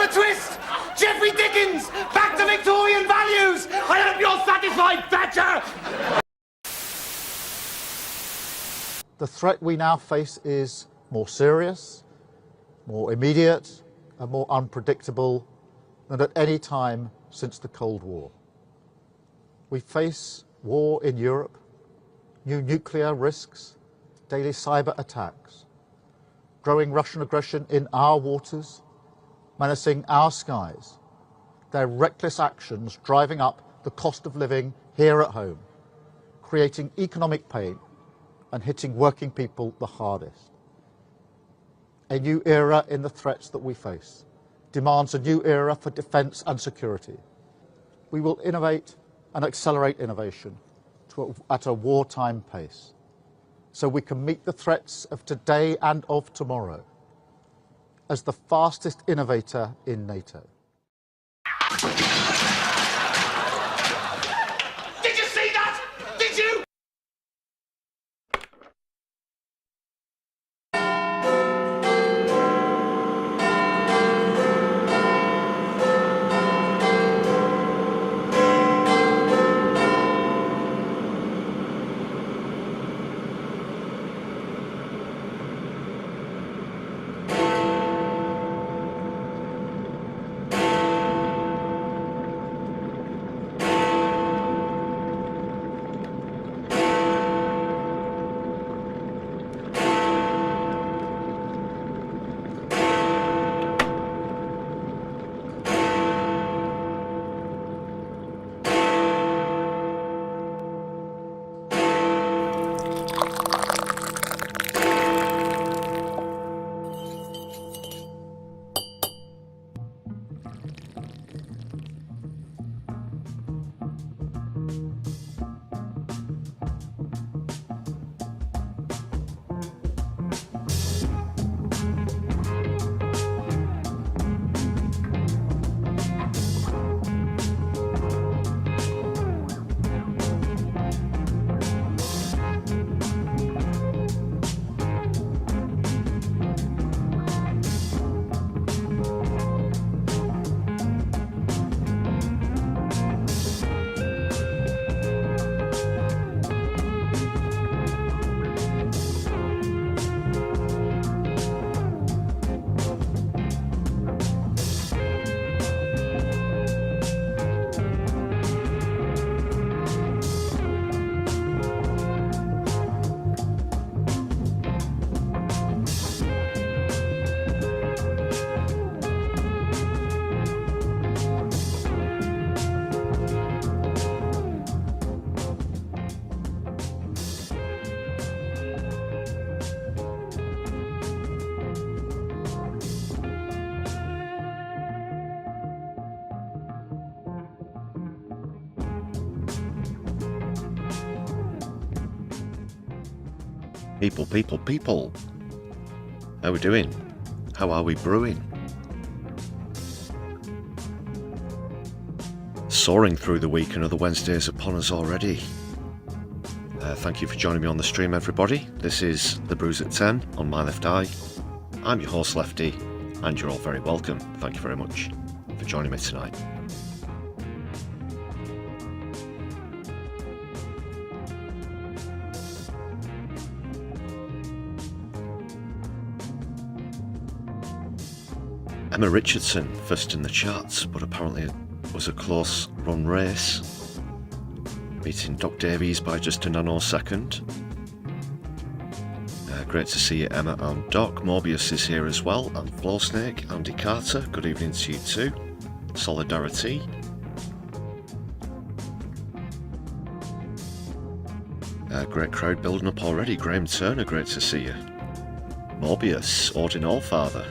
a twist! Geoffrey Dickens! Back to Victorian values! I hope you're satisfied, Thatcher! The threat we now face is more serious, more immediate, and more unpredictable than at any time since the Cold War. We face war in Europe, new nuclear risks, daily cyber attacks, growing Russian aggression in our waters, menacing our skies, their reckless actions driving up the cost of living here at home, creating economic pain and hitting working people the hardest. A new era in the threats that we face demands a new era for defence and security. We will innovate and accelerate innovation at a wartime pace, so we can meet the threats of today and of tomorrow as the fastest innovator in NATO. Did you see that? Did you? People. How are we doing? How are we brewing? Soaring through the week, another Wednesday's upon us already. Thank you for joining me on the stream, everybody. This is the Brews at 10 on my left eye. I'm your host, Lefty, and you're all very welcome. Thank you very much for joining me tonight. Emma Richardson first in the charts, but apparently it was a close run race, beating Doc Davies by just a nanosecond. Great to see you, Emma and Doc. Morbius is here as well, and Flowsnake, Andy Carter, good evening to you too. Solidari-Tea. Great crowd building up already. Graham Turner, great to see you. Morbius, Odin Allfather.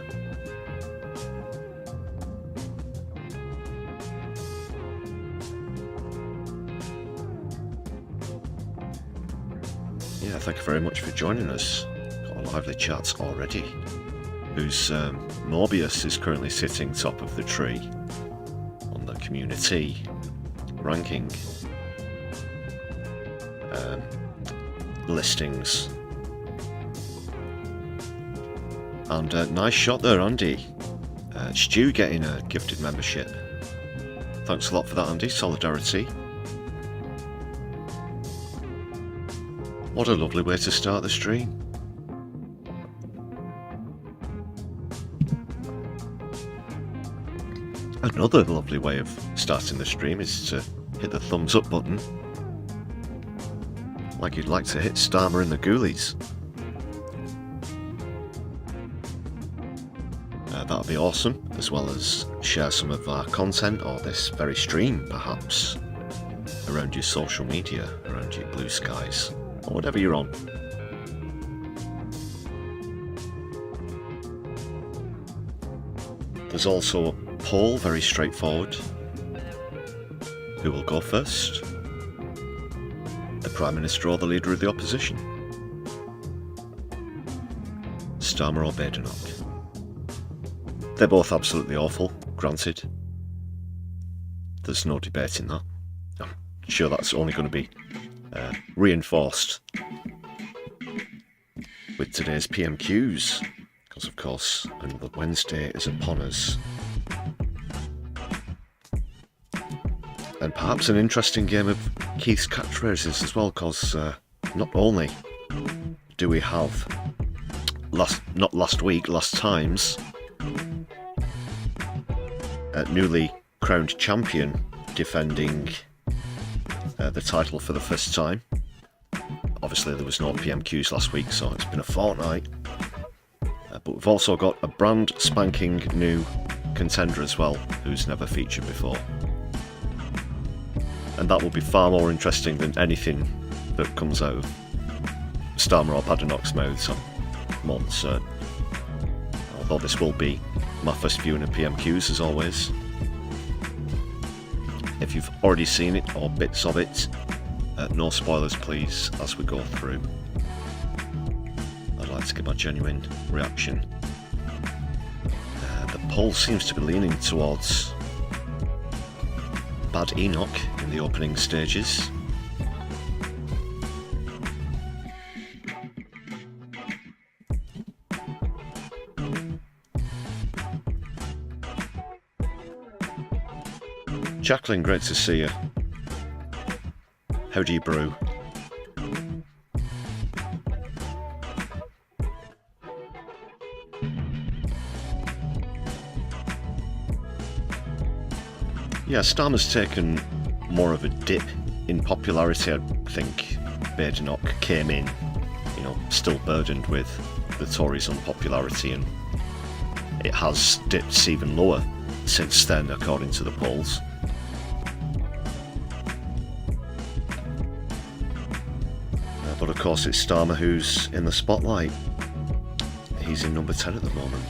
Yeah, thank you very much for joining us. Got a lively chat already. Whose Morbius is currently sitting top of the tree on the community ranking listings. And nice shot there, Andy. Stu getting a gifted membership. Thanks a lot for that, Andy. Solidarity. What a lovely way to start the stream. Another lovely way of starting the stream is to hit the thumbs up button, like you'd like to hit Starmer and the Ghoulies. That would be awesome, as well as share some of our content, or this very stream perhaps, around your social media, around your blue skies, or whatever you're on. There's also a poll, very straightforward. Who will go first? The Prime Minister or the Leader of the Opposition? Starmer or Badenoch? They're both absolutely awful, granted. There's no debating that. I'm sure that's only going to be reinforced with today's PMQs, because of course another Wednesday is upon us. And perhaps an interesting game of Keith's catchphrases as well, because not only do we have last time's newly crowned champion defending the title for the first time. Obviously there was no PMQs last week, so it's been a fortnight. But we've also got a brand spanking new contender as well, who's never featured before. And that will be far more interesting than anything that comes out of Starmer or Badenoch's mouths, I'm more than certain. Although this will be my first viewing of PMQs as always. If you've already seen it, or bits of it, no spoilers please as we go through. I'd like to get my genuine reaction. The poll seems to be leaning towards Bad Enoch in the opening stages. Jacqueline, great to see you. How do you brew? Yeah, Starmer's taken more of a dip in popularity. I think Badenoch came in, still burdened with the Tories' unpopularity, and it has dipped even lower since then, according to the polls. But of course it's Starmer who's in the spotlight. He's in number 10 at the moment.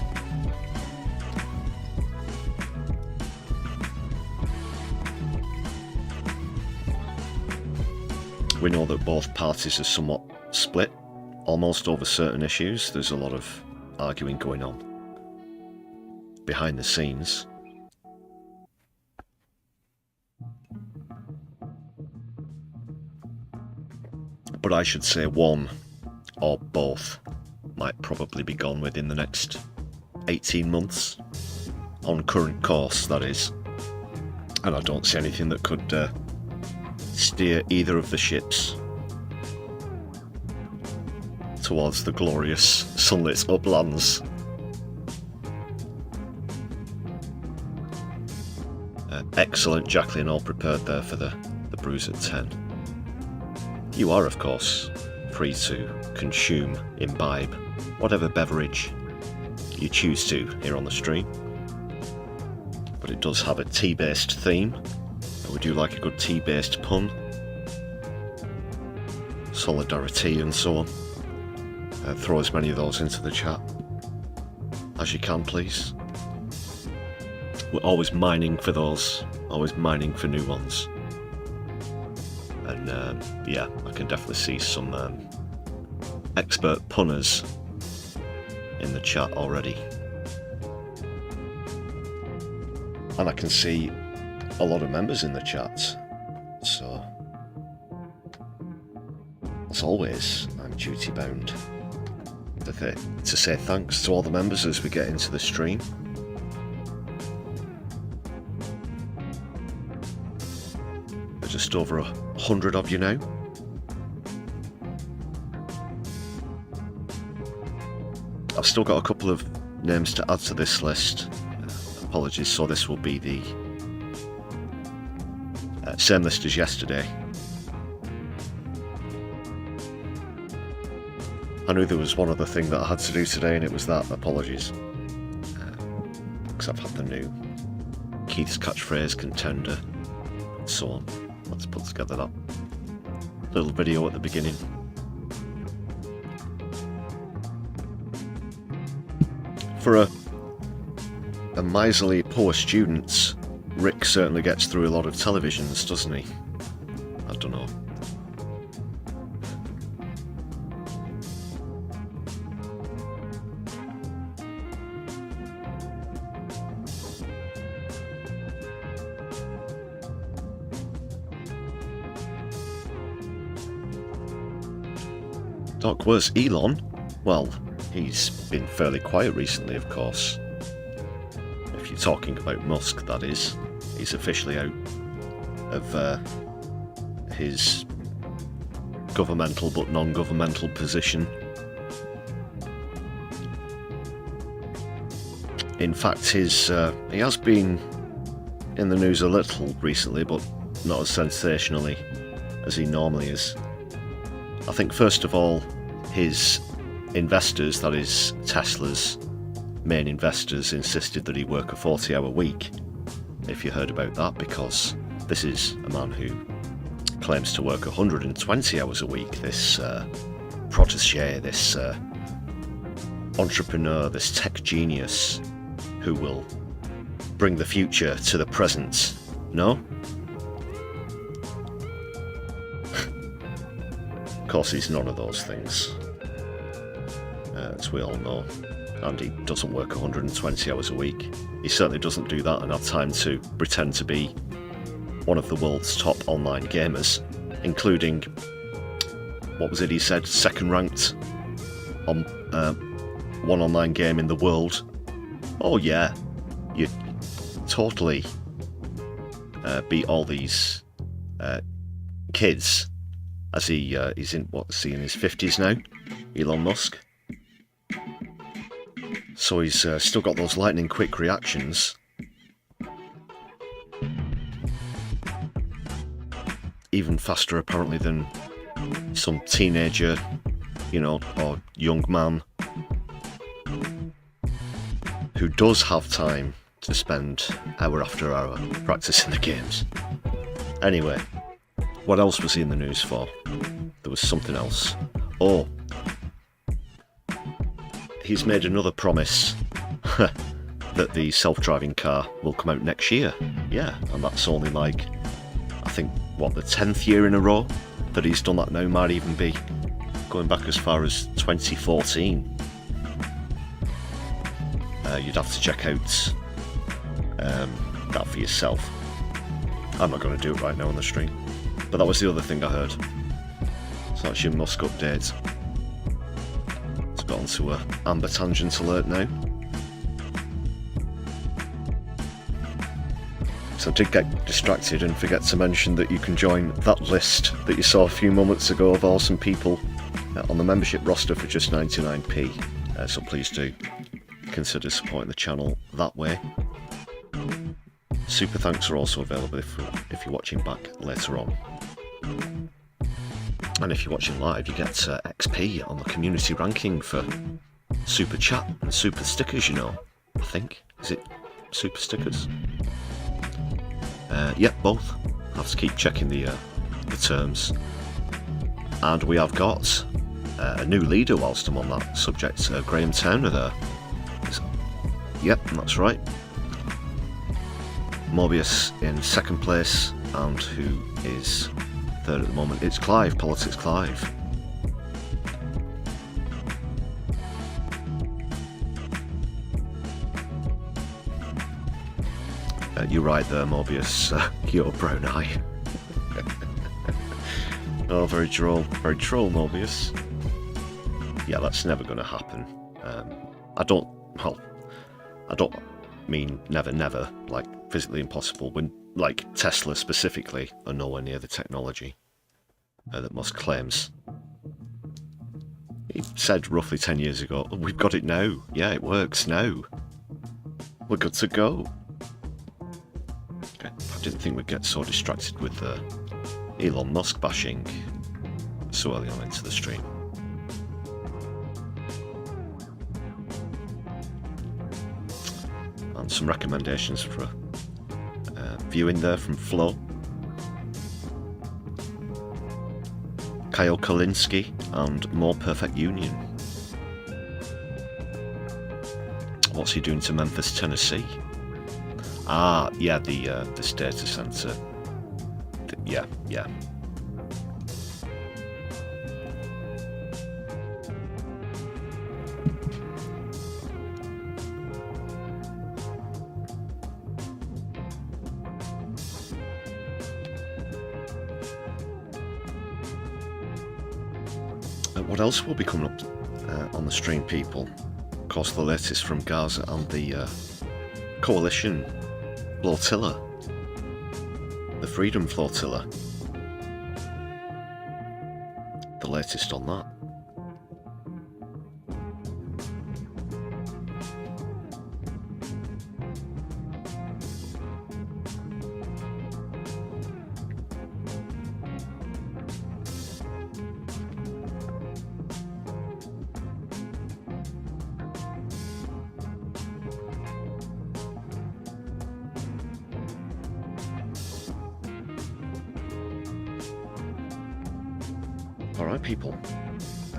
We know that both parties are somewhat split, almost over certain issues. There's a lot of arguing going on behind the scenes. But I should say one or both might probably be gone within the next 18 months. On current course, that is. And I don't see anything that could steer either of the ships towards the glorious sunlit uplands. Excellent, Jacqueline, all prepared there for the brews at 10. You are, of course, free to consume, imbibe, whatever beverage you choose to here on the stream. But it does have a tea-based theme, and we do like a good tea-based pun. Solidari-Tea and so on. Throw as many of those into the chat as you can, please. We're always mining for those, always mining for new ones. And yeah, I can definitely see some expert punners in the chat already. And I can see a lot of members in the chat, so as always, I'm duty bound to say thanks to all the members as we get into the stream. just over 100 of you now. I've still got a couple of names to add to this list. Apologies, so this will be the same list as yesterday. I knew there was one other thing that I had to do today, and it was that. Apologies. Because I've had the new Keith's catchphrase contender, and so on. Let's put together that little video at the beginning. For a miserly poor student, Rick certainly gets through a lot of televisions, doesn't he? I don't know. Doc, where's Elon? Well, he's been fairly quiet recently, of course. If you're talking about Musk, that is. He's officially out of his governmental but non-governmental position. In fact, he has been in the news a little recently, but not as sensationally as he normally is. I think first of all, his investors, that is Tesla's main investors, insisted that he work a 40-hour week, if you heard about that, because this is a man who claims to work 120 hours a week, this protege, this entrepreneur, this tech genius who will bring the future to the present. No? Of course, he's none of those things, as we all know, and he doesn't work 120 hours a week. He certainly doesn't do that and have time to pretend to be one of the world's top online gamers, including, what was it he said, second ranked on one online game in the world. Oh yeah, you totally beat all these kids. As he's in, what's he, in his 50s now, Elon Musk. So he's still got those lightning quick reactions. Even faster apparently than some teenager, you know, or young man who does have time to spend hour after hour practicing the games. Anyway. What else was he in the news for? There was something else. Oh, he's made another promise that the self-driving car will come out next year. Yeah, and that's only like, I think, what, the 10th year in a row that he's done that now. Might even be going back as far as 2014. You'd have to check out that for yourself. I'm not going to do it right now on the stream. But that was the other thing I heard. So that's your Musk update. Let's get onto a Amber Tangent alert now. So I did get distracted and forget to mention that you can join that list that you saw a few moments ago of awesome people on the membership roster for just 99p. So please do consider supporting the channel that way. Super thanks are also available if you're watching back later on. And if you're watching live, you get XP on the community ranking for super chat and super stickers, you know. I think. Is it super stickers? Yep, both. I have to keep checking the terms. And we have got a new leader whilst I'm on that subject, Graham Towner there. Yep, that's right. Mobius in second place, and who is third at the moment? It's Clive, Politics Clive. You're right there, Mobius. Your brown eye. Oh, very droll, Mobius. Yeah, that's never going to happen. I don't doesn't mean never, never, like physically impossible. When, like Tesla specifically, are nowhere near the technology that Musk claims. He said roughly 10 years ago, oh, we've got it now. Yeah, it works now. We're good to go. Okay. I didn't think we'd get so distracted with Elon Musk bashing so early on into the stream. And some recommendations for viewing there from Flo. Kyle Kolinsky and More Perfect Union. What's he doing to Memphis, Tennessee? Ah, yeah, the data center. Yeah. What else will be coming up on the stream, people? Of course, the latest from Gaza and the coalition flotilla, the Freedom Flotilla. The latest on that. Alright people,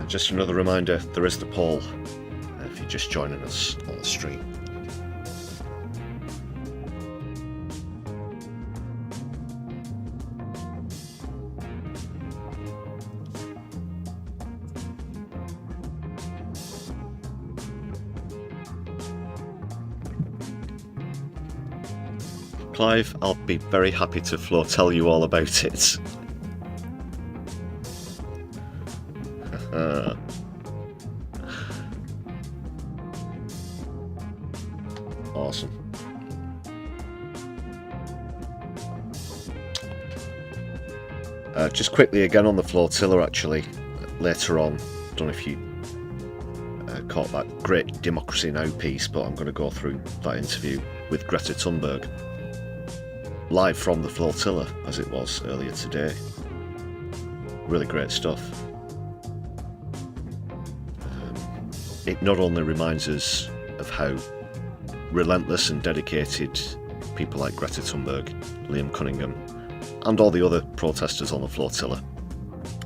just another reminder, there is the poll if you're just joining us on the stream. Clive, I'll be very happy to tell you all about it. Awesome. Just quickly again on the flotilla, actually, later on, don't know if you caught that Great Democracy Now piece, but I'm going to go through that interview with Greta Thunberg, live from the flotilla, as it was earlier today. Really great stuff. It not only reminds us of how relentless and dedicated people like Greta Thunberg, Liam Cunningham, and all the other protesters on the flotilla.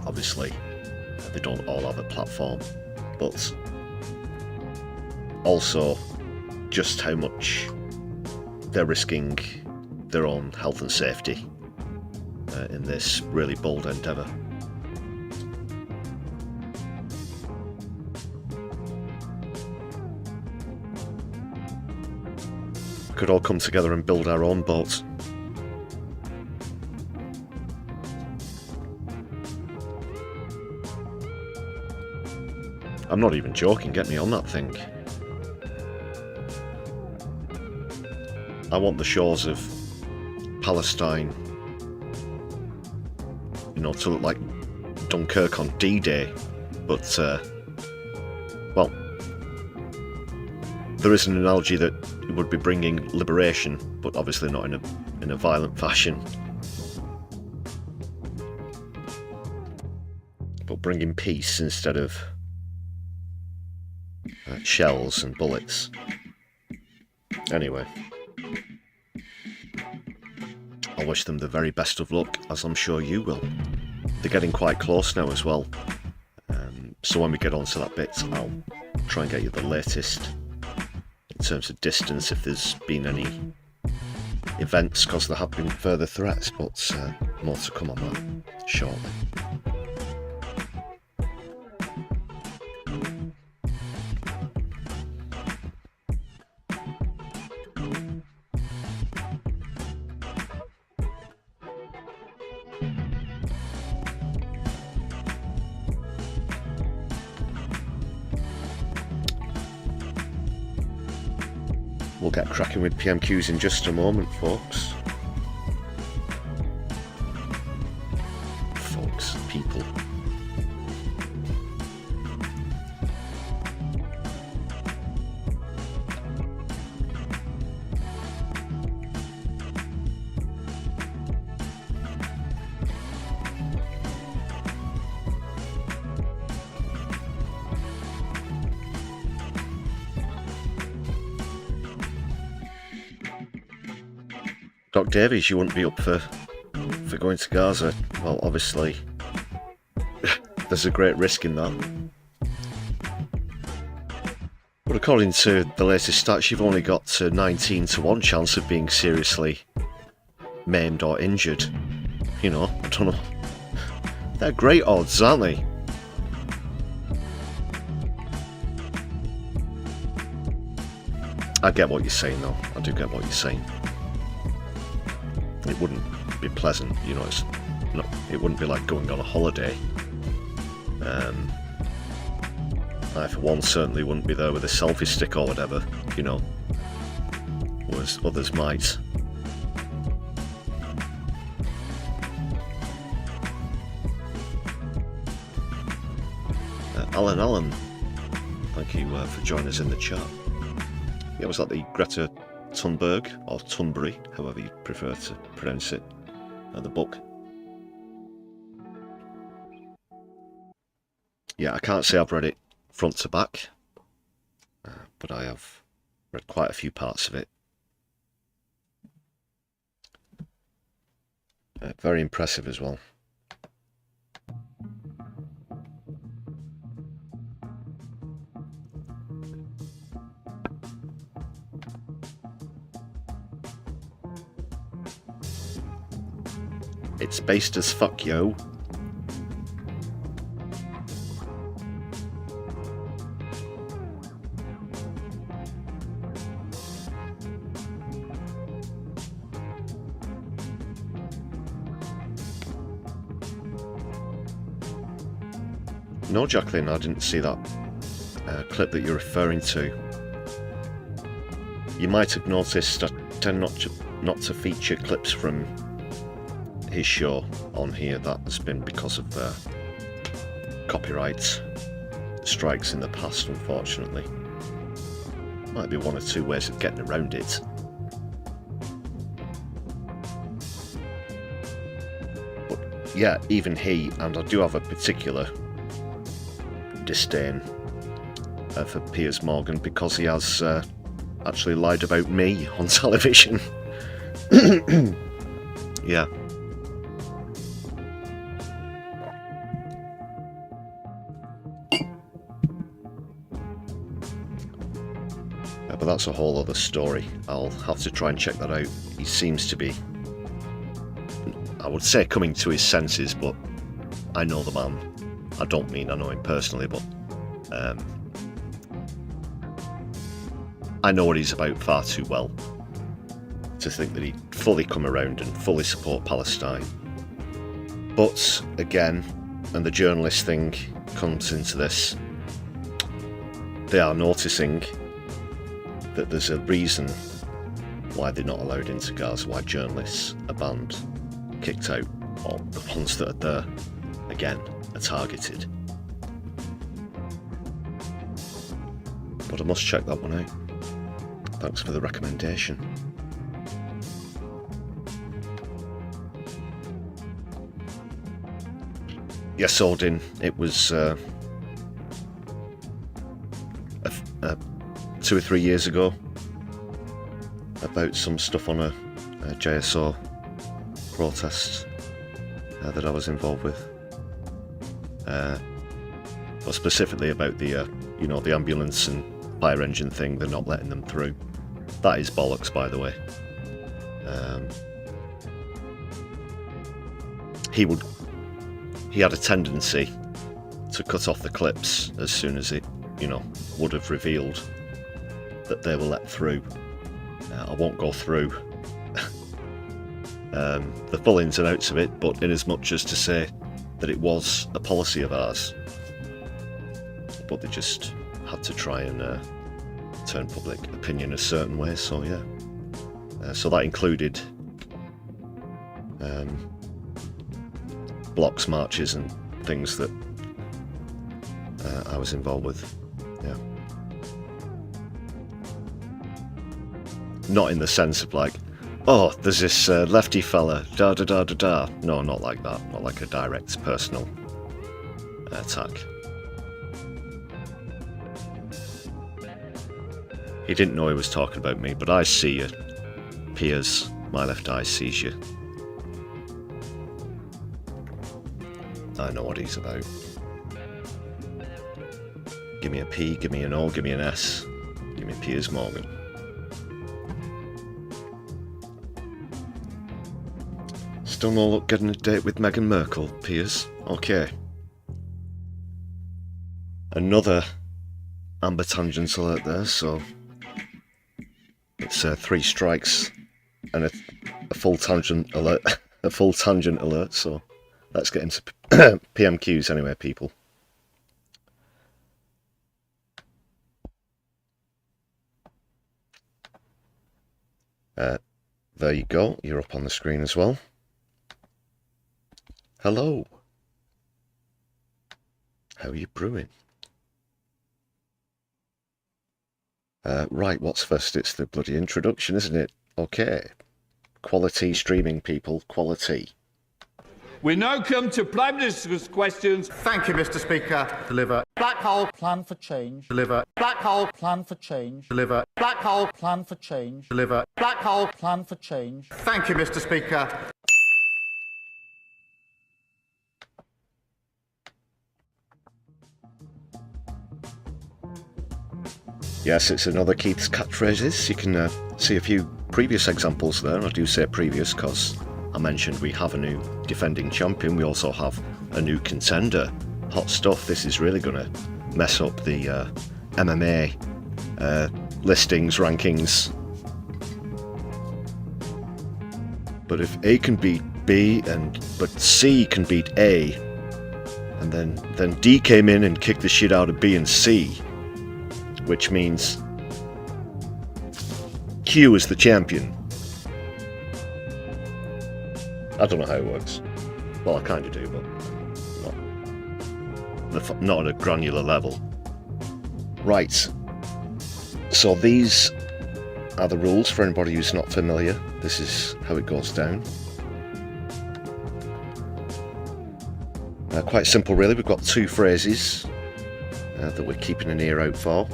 Obviously, they don't all have a platform, but also just how much they're risking their own health and safety in this really bold endeavour. Could all come together and build our own boat. I'm not even joking, get me on that thing. I want the shores of Palestine, you know, to look like Dunkirk on D-Day, but, well, there is an analogy that it would be bringing liberation, but obviously not in a violent fashion. But bringing peace instead of shells and bullets. Anyway, I wish them the very best of luck, as I'm sure you will. They're getting quite close now as well. So when we get onto that bit, I'll try and get you the latest in terms of distance, if there's been any events, because there have been further threats, but more to come on that shortly. We'll get cracking with PMQs in just a moment, folks. People. Doc Davies, you wouldn't be up for going to Gaza. Well, obviously, there's a great risk in that. But according to the latest stats, you've only got a 19 to 1 chance of being seriously maimed or injured. You know, I don't know. They're great odds, aren't they? I get what you're saying, though. I do get what you're saying. It wouldn't be pleasant, you know. It wouldn't be like going on a holiday. I, for one, certainly wouldn't be there with a selfie stick or whatever, you know, whereas others might. Alan, thank you for joining us in the chat. Yeah, was that the Greta Thunberg, or Thunberg, however you prefer to pronounce it, the book? Yeah, I can't say I've read it front to back, but I have read quite a few parts of it. Very impressive as well. It's based as fuck, yo. No, Jacqueline, I didn't see that clip that you're referring to. You might have noticed I tend not to feature clips from his show on here. That has been because of copyright strikes in the past, unfortunately. Might be one or two ways of getting around it. But yeah, even he, and I do have a particular disdain for Piers Morgan because he has actually lied about me on television. Yeah. But that's a whole other story. I'll have to try and check that out. He seems to be, I would say, coming to his senses, but I know the man. I don't mean I know him personally, but I know what he's about far too well to think that he'd fully come around and fully support Palestine. But again, and the journalist thing comes into this, they are noticing that there's a reason why they're not allowed into Gaza, why journalists are banned, kicked out, or the ones that are there, again, are targeted. But I must check that one out. Thanks for the recommendation. Yes, Odin, it was 2 or 3 years ago about some stuff on a JSO protest that I was involved with. But specifically about the the ambulance and fire engine thing, they're not letting them through. That is bollocks, by the way. He had a tendency to cut off the clips as soon as it, would have revealed that they were let through. I won't go through the full ins and outs of it, but in as much as to say that it was a policy of ours, but they just had to try and turn public opinion a certain way, so yeah. So that included blocks, marches and things that I was involved with, yeah. Not in the sense of like, oh, there's this lefty fella, da da da da da. No, not like that. Not like a direct personal attack. He didn't know he was talking about me, but I see you. Piers, my left eye sees you. I know what he's about. Give me a P, give me an O, give me an S. Give me Piers Morgan. Still no luck getting a date with Meghan Merkel, Piers. Okay. Another Amber Tangents alert there, so it's 3 strikes and a full tangent alert. A full tangent alert, so let's get into PMQs anyway, people. There you go, you're up on the screen as well. Hello. How are you brewing? Right, what's first? It's the bloody introduction, isn't it? Okay. Quality streaming, people. Quality. We now come to Prime Minister's questions. Thank you, Mr. Speaker. Deliver. Black hole. Plan for change. Deliver. Black hole. Plan for change. Deliver. Black hole. Plan for change. Deliver. Black hole. Plan for change. Thank you, Mr. Speaker. Yes, it's another Keith's Catchphrases. You can see a few previous examples there. I do say previous because I mentioned we have a new defending champion. We also have a new contender. Hot stuff. This is really going to mess up the MMA listings, rankings. But if A can beat B, but C can beat A, and then D came in and kicked the shit out of B and C, which means Q is the champion. I don't know how it works. Well, I kind of do, but not at a granular level. Right. So these are the rules for anybody who's not familiar. This is how it goes down. Quite simple, really. We've got 2 phrases that we're keeping an ear out for.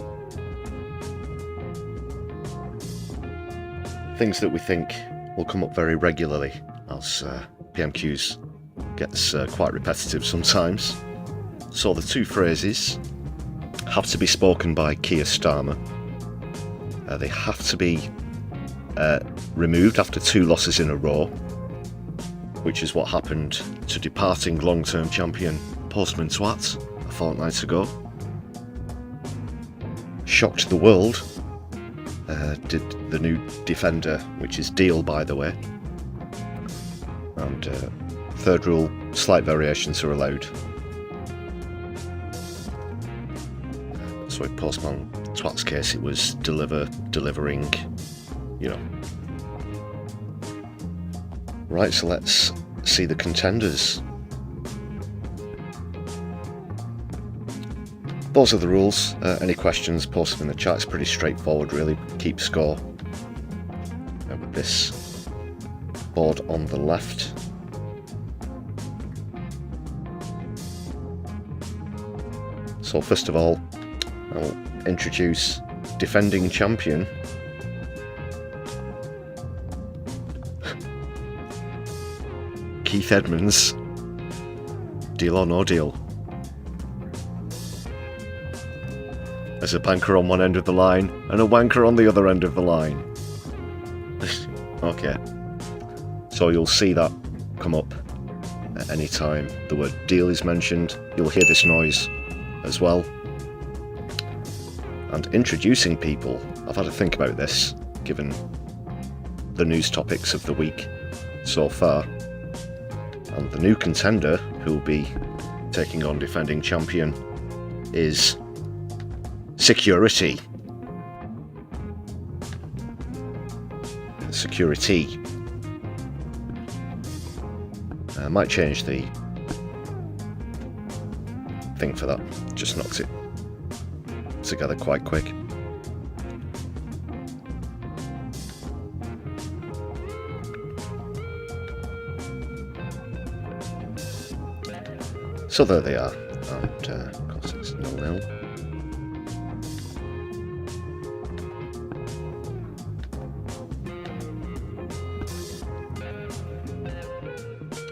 Things that we think will come up very regularly, as PMQs gets quite repetitive sometimes. So the 2 phrases have to be spoken by Keir Starmer. They have to be removed after 2 losses in a row, which is what happened to departing long-term champion Postman Twat a fortnight ago. Shocked the world. Did the new defender, which is Deal, by the way. And third rule, slight variations are allowed. So in Postman Twat's case, it was delivering, you know. Right, so let's see the contenders. Those are the rules. Any questions, post them in the chat. It's pretty straightforward, really. Keep score with this board on the left. So first of all, I'll introduce defending champion. Keith Edmonds. Deal or no deal? There's a banker on one end of the line and a wanker on the other end of the line. Okay. So you'll see that come up at any time the word deal is mentioned. You'll hear this noise as well. And introducing people, I've had to think about this given the news topics of the week so far. And the new contender who will be taking on defending champion is Security. security. Might change the thing for that. Just knocked it together quite quick. So there they are, and of course it's 0-0.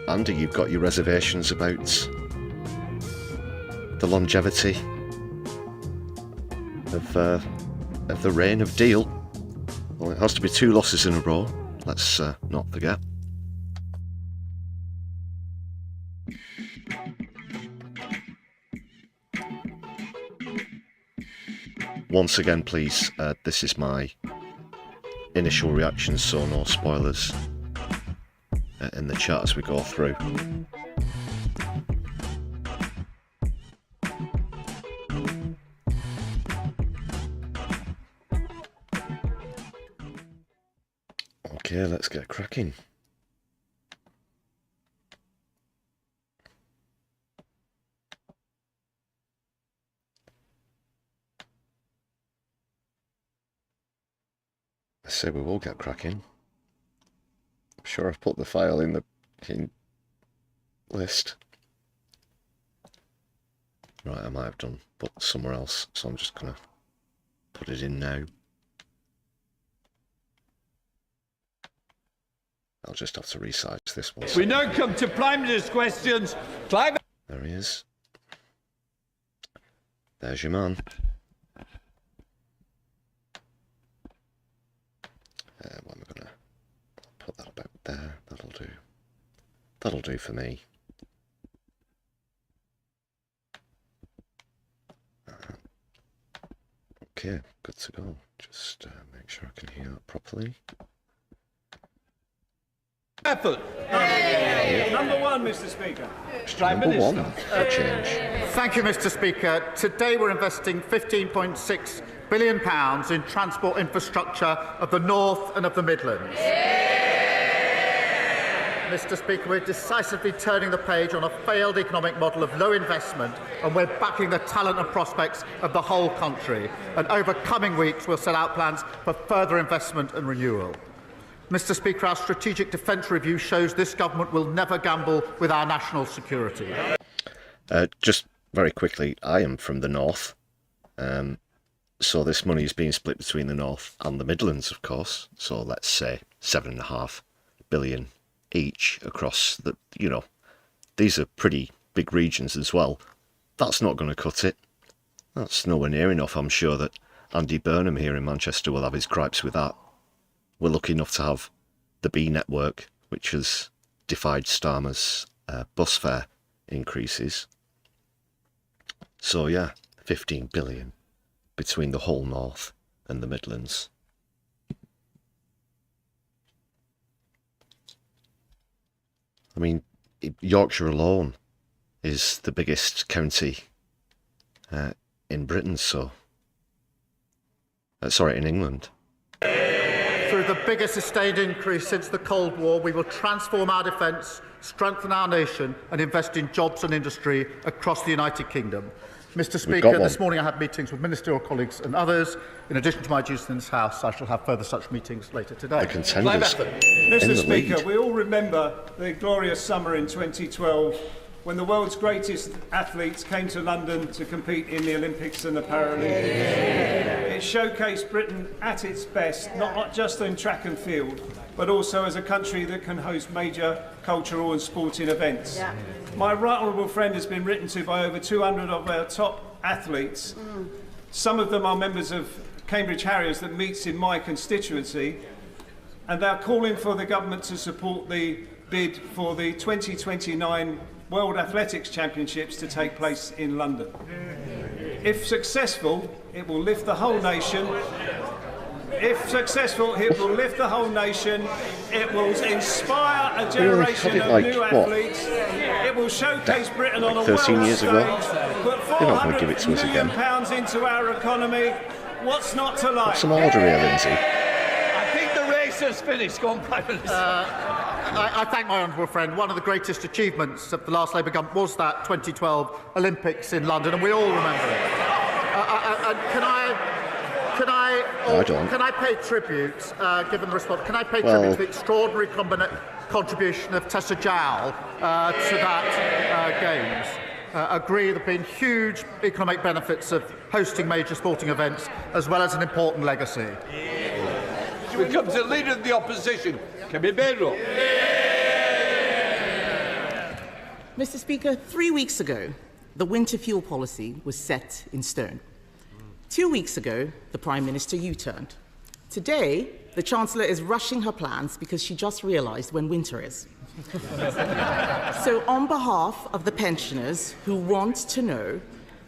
Andy, you've got your reservations about the longevity of the reign of Deal. Well, it has to be 2 losses in a row, let's not forget. Once again, please, this is my initial reactions, so no spoilers in the chat as we go through. Okay, let's get cracking. I say we will get cracking. I'm sure I've put the file in the list. Right, I might have done, but somewhere else, so I'm just gonna put it in now. I'll just have to resize this one. We now come to Prime Minister's questions. Climate. There he is. There's your man. What am I gonna put that about there? That'll do. That'll do for me. Okay, good to go. Just make sure I can hear that properly. Effort. Number 1, Mr. Speaker. Prime Number Minister. 1 for change. Thank you, Mr. Speaker. Today we're investing £15.6 billion in transport infrastructure of the North and of the Midlands. Mr. Speaker, we're decisively turning the page on a failed economic model of low investment, and we're backing the talent and prospects of the whole country. And over coming weeks, we'll set out plans for further investment and renewal. Mr. Speaker, our strategic defence review shows this government will never gamble with our national security. Just very quickly, I am from the North, so this money is being split between the North and the Midlands, of course. So let's say £7.5 billion each across the, you know, these are pretty big regions as well. That's not going to cut it. That's nowhere near enough. I'm sure that Andy Burnham here in Manchester will have his gripes with that. We're lucky enough to have the B network, which has defied Starmer's bus fare increases. So yeah, 15 billion between the whole North and the Midlands. I mean, Yorkshire alone is the biggest county in Britain, so... sorry, in England. Through the biggest sustained increase since the Cold War, we will transform our defence, strengthen our nation and invest in jobs and industry across the United Kingdom. Mr. Speaker, this morning I had meetings with ministerial colleagues and others. In addition to my duties in this House, I shall have further such meetings later today. The contenders in Mr. the Speaker, lead. we all remember the glorious summer in 2012 when the world's greatest athletes came to London to compete in the Olympics and the Paralympics. It showcased Britain at its best, not just in track and field, but also as a country that can host major cultural and sporting events. Yeah. My right honourable friend has been written to by over 200 of our top athletes. Some of them are members of Cambridge Harriers that meets in my constituency, and they're calling for the government to support the bid for the 2029 World Athletics Championships to take place in London. If successful, it will lift the whole nation. If successful, it will lift the whole nation. It will inspire a generation of new athletes. It will showcase Britain on a world stage. Put £400 million into our economy. What's not to like? What's an order here, Lindsay? I think the race Minister's finished. Go on, Prime Minister. I thank my honourable friend. One of the greatest achievements of the last Labour government was that 2012 Olympics in London, and we all remember it. Can I pay tribute, given the response, can I pay tribute to the extraordinary contribution of Tessa Jowl to that Games? Agree there have been huge economic benefits of hosting major sporting events, as well as an important legacy. We come to the Leader of the Opposition, Caballero. Mr. Speaker, 3 weeks ago, the winter fuel policy was set in stone. 2 weeks ago, the Prime Minister U-turned. Today, the Chancellor is rushing her plans because she just realised when winter is. So, on behalf of the pensioners who want to know,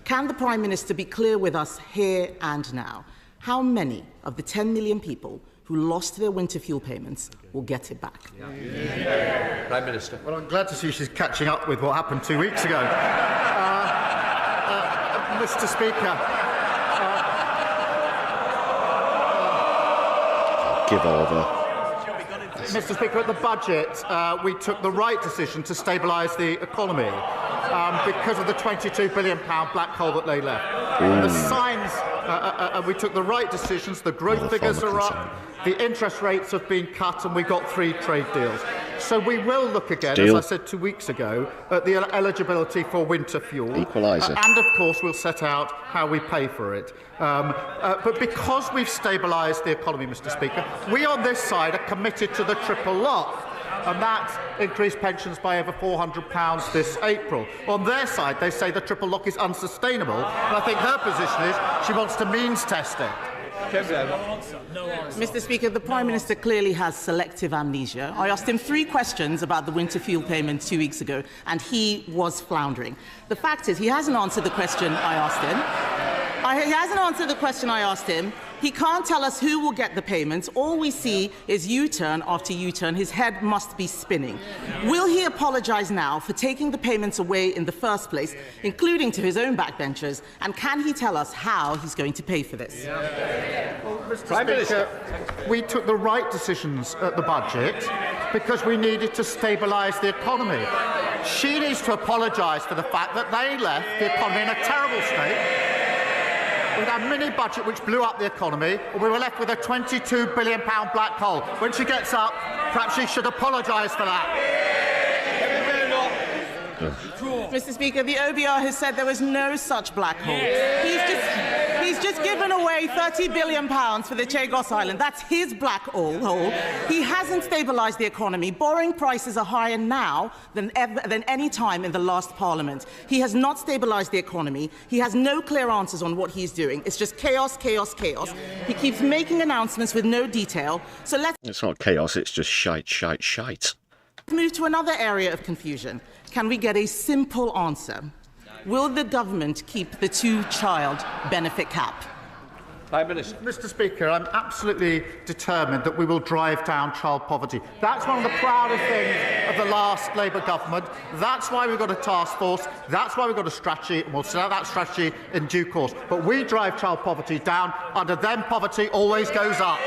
can the Prime Minister be clear with us here and now? How many of the 10 million people who lost their winter fuel payments will get it back? Prime Minister. Well, I'm glad to see she's catching up with what happened 2 weeks ago. Mr. Speaker. Give over. Mr. Speaker, at the budget, we took the right decision to stabilise the economy because of the £22 billion black hole that they left. The signs, we took the right decisions, the growth figures are up, the interest rates have been cut, and we got 3 trade deals. So we will look again, as I said 2 weeks ago, at the eligibility for winter fuel. Equaliser. And, of course, we'll set out how we pay for it. But because we've stabilised the economy, Mr. Speaker, we on this side are committed to the triple lock. And that increased pensions by over £400 this April. On their side, they say the triple lock is unsustainable. And I think her position is she wants to means test it. Mr. Speaker, the Prime Minister clearly has selective amnesia. I asked him 3 questions about the winter fuel payments 2 weeks ago, and he was floundering. The fact is, he hasn't answered the question I asked him. He hasn't answered the question I asked him. He can't tell us who will get the payments. All we see is U-turn after U-turn. His head must be spinning. Will he apologise now for taking the payments away in the first place, including to his own backbenchers? And can he tell us how he's going to pay for this? Well, Mr. Speaker, we took the right decisions at the budget because we needed to stabilise the economy. She needs to apologise for the fact that they left the economy in a terrible state. We had a mini budget which blew up the economy, and we were left with a £22 billion black hole. When she gets up, perhaps she should apologise for that. Mr. Speaker, the OBR has said there was no such black hole. He's just given away £30 billion for the Chagos Island. That's his black hole. He hasn't stabilised the economy. Borrowing prices are higher now than any time in the last Parliament. He has not stabilised the economy. He has no clear answers on what he's doing. It's just chaos, chaos, chaos. He keeps making announcements with no detail. So let's... It's not chaos, it's just shite. move to another area of confusion. Can we get a simple answer? Will the government keep the 2-child benefit cap? Prime Minister. Mr. Speaker, I'm absolutely determined that we will drive down child poverty. That's one of the proudest things of the last Labour government. That's why we've got a task force. That's why we've got a strategy, and we'll set out that strategy in due course. But we drive child poverty down. Under them, poverty always goes up.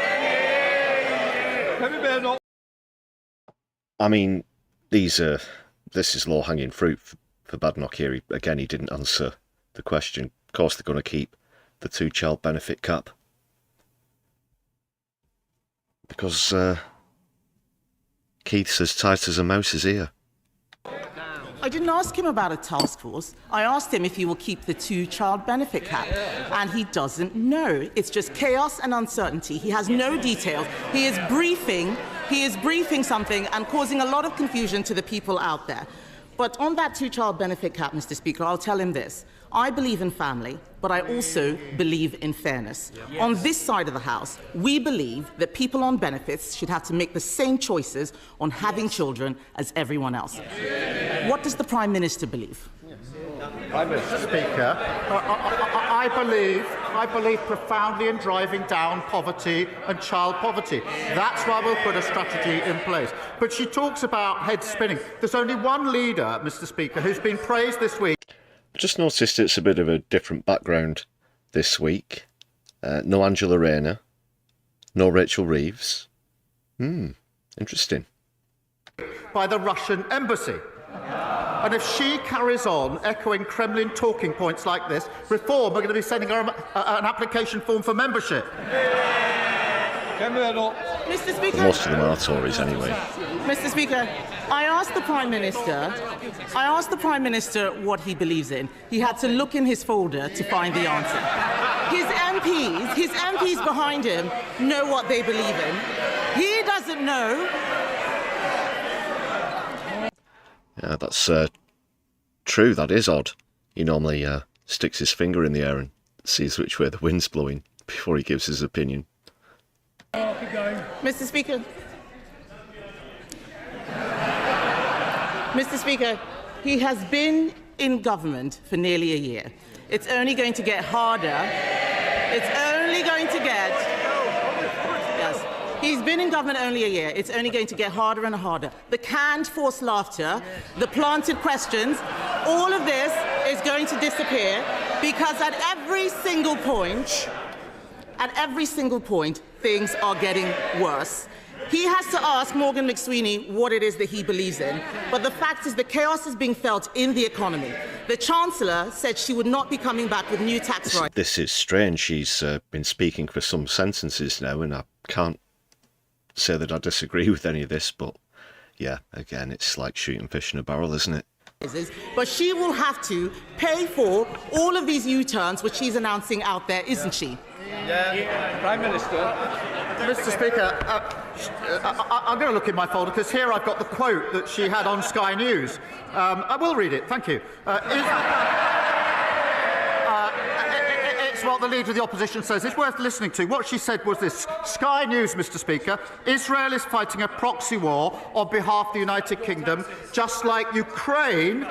I mean, this is low-hanging fruit for Badenoch here. Again, he didn't answer the question. Of course, they're going to keep the 2-child benefit cap because Keith's as tight as a mouse's ear. I didn't ask him about a task force. I asked him if he will keep the 2-child benefit cap, and he doesn't know. It's just chaos and uncertainty. He has no details. He is briefing something and causing a lot of confusion to the people out there. But on that 2-child benefit cap, Mr. Speaker, I'll tell him this. I believe in family, but I also believe in fairness. Yes. On this side of the House, we believe that people on benefits should have to make the same choices on having children as everyone else. Yes. What does the Prime Minister believe? Mr. Speaker, I believe profoundly in driving down poverty and child poverty. That's why we'll put a strategy in place. But she talks about head spinning. There's only one leader, Mr. Speaker, who's been praised this week. I just noticed it's a bit of a different background this week. No Angela Rayner, no Rachel Reeves, Interesting. By the Russian embassy. And if she carries on echoing Kremlin talking points like this, Reform are going to be sending her an application form for membership. Mr. Speaker. Most of them are Tories anyway. Mr. Speaker, I asked the Prime Minister what he believes in. He had to look in his folder to find the answer. His MPs behind him know what they believe in. He doesn't know. Yeah, that's true. That is odd. He normally sticks his finger in the air and sees which way the wind's blowing before he gives his opinion. Mr. Speaker, he has been in government for nearly a year. It's only going to get harder. It's only going to get... Yes. He's been in government only a year. It's only going to get harder and harder. The canned forced laughter, the planted questions, all of this is going to disappear because at every single point, things are getting worse. He has to ask Morgan McSweeney what it is that he believes in. But the fact is the chaos is being felt in the economy. The Chancellor said she would not be coming back with new tax rights. This is strange. She's been speaking for some sentences now, and I can't say that I disagree with any of this, but yeah, again, it's like shooting fish in a barrel, isn't it? But she will have to pay for all of these U-turns which she's announcing out there, isn't she? Yeah. Prime Minister. Mr. Speaker, I'm going to look in my folder because here I've got the quote that she had on Sky News. I will read it, thank you. It's what the Leader of the Opposition says. It's worth listening to. What she said was this: Sky News, Mr. Speaker, Israel is fighting a proxy war on behalf of the United Kingdom, just like Ukraine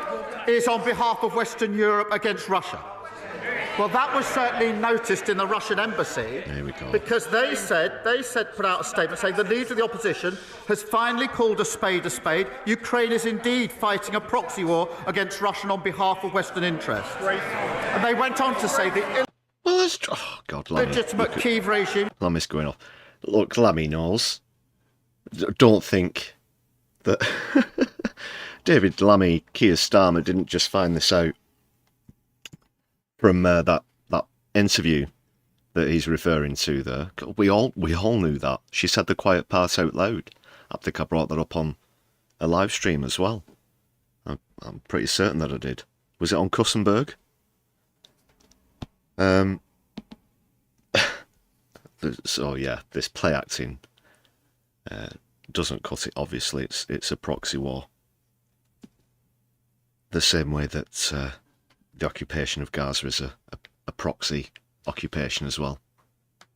is on behalf of Western Europe against Russia. Well, that was certainly noticed in the Russian embassy, because they put out a statement saying the Leader of the Opposition has finally called a spade a spade. Ukraine is indeed fighting a proxy war against Russia on behalf of Western interests. And they went on to say the legitimate Kyiv regime... Lammy's going off. Look, Lammy knows. Don't think that David Lammy, Keir Starmer, didn't just find this out from that interview that he's referring to there. We all knew that. She said the quiet part out loud. I think I brought that up on a live stream as well. I'm pretty certain that I did. Was it on Kussenberg? So yeah, this play acting doesn't cut it. Obviously, it's a proxy war. The same way that the occupation of Gaza is a proxy occupation as well.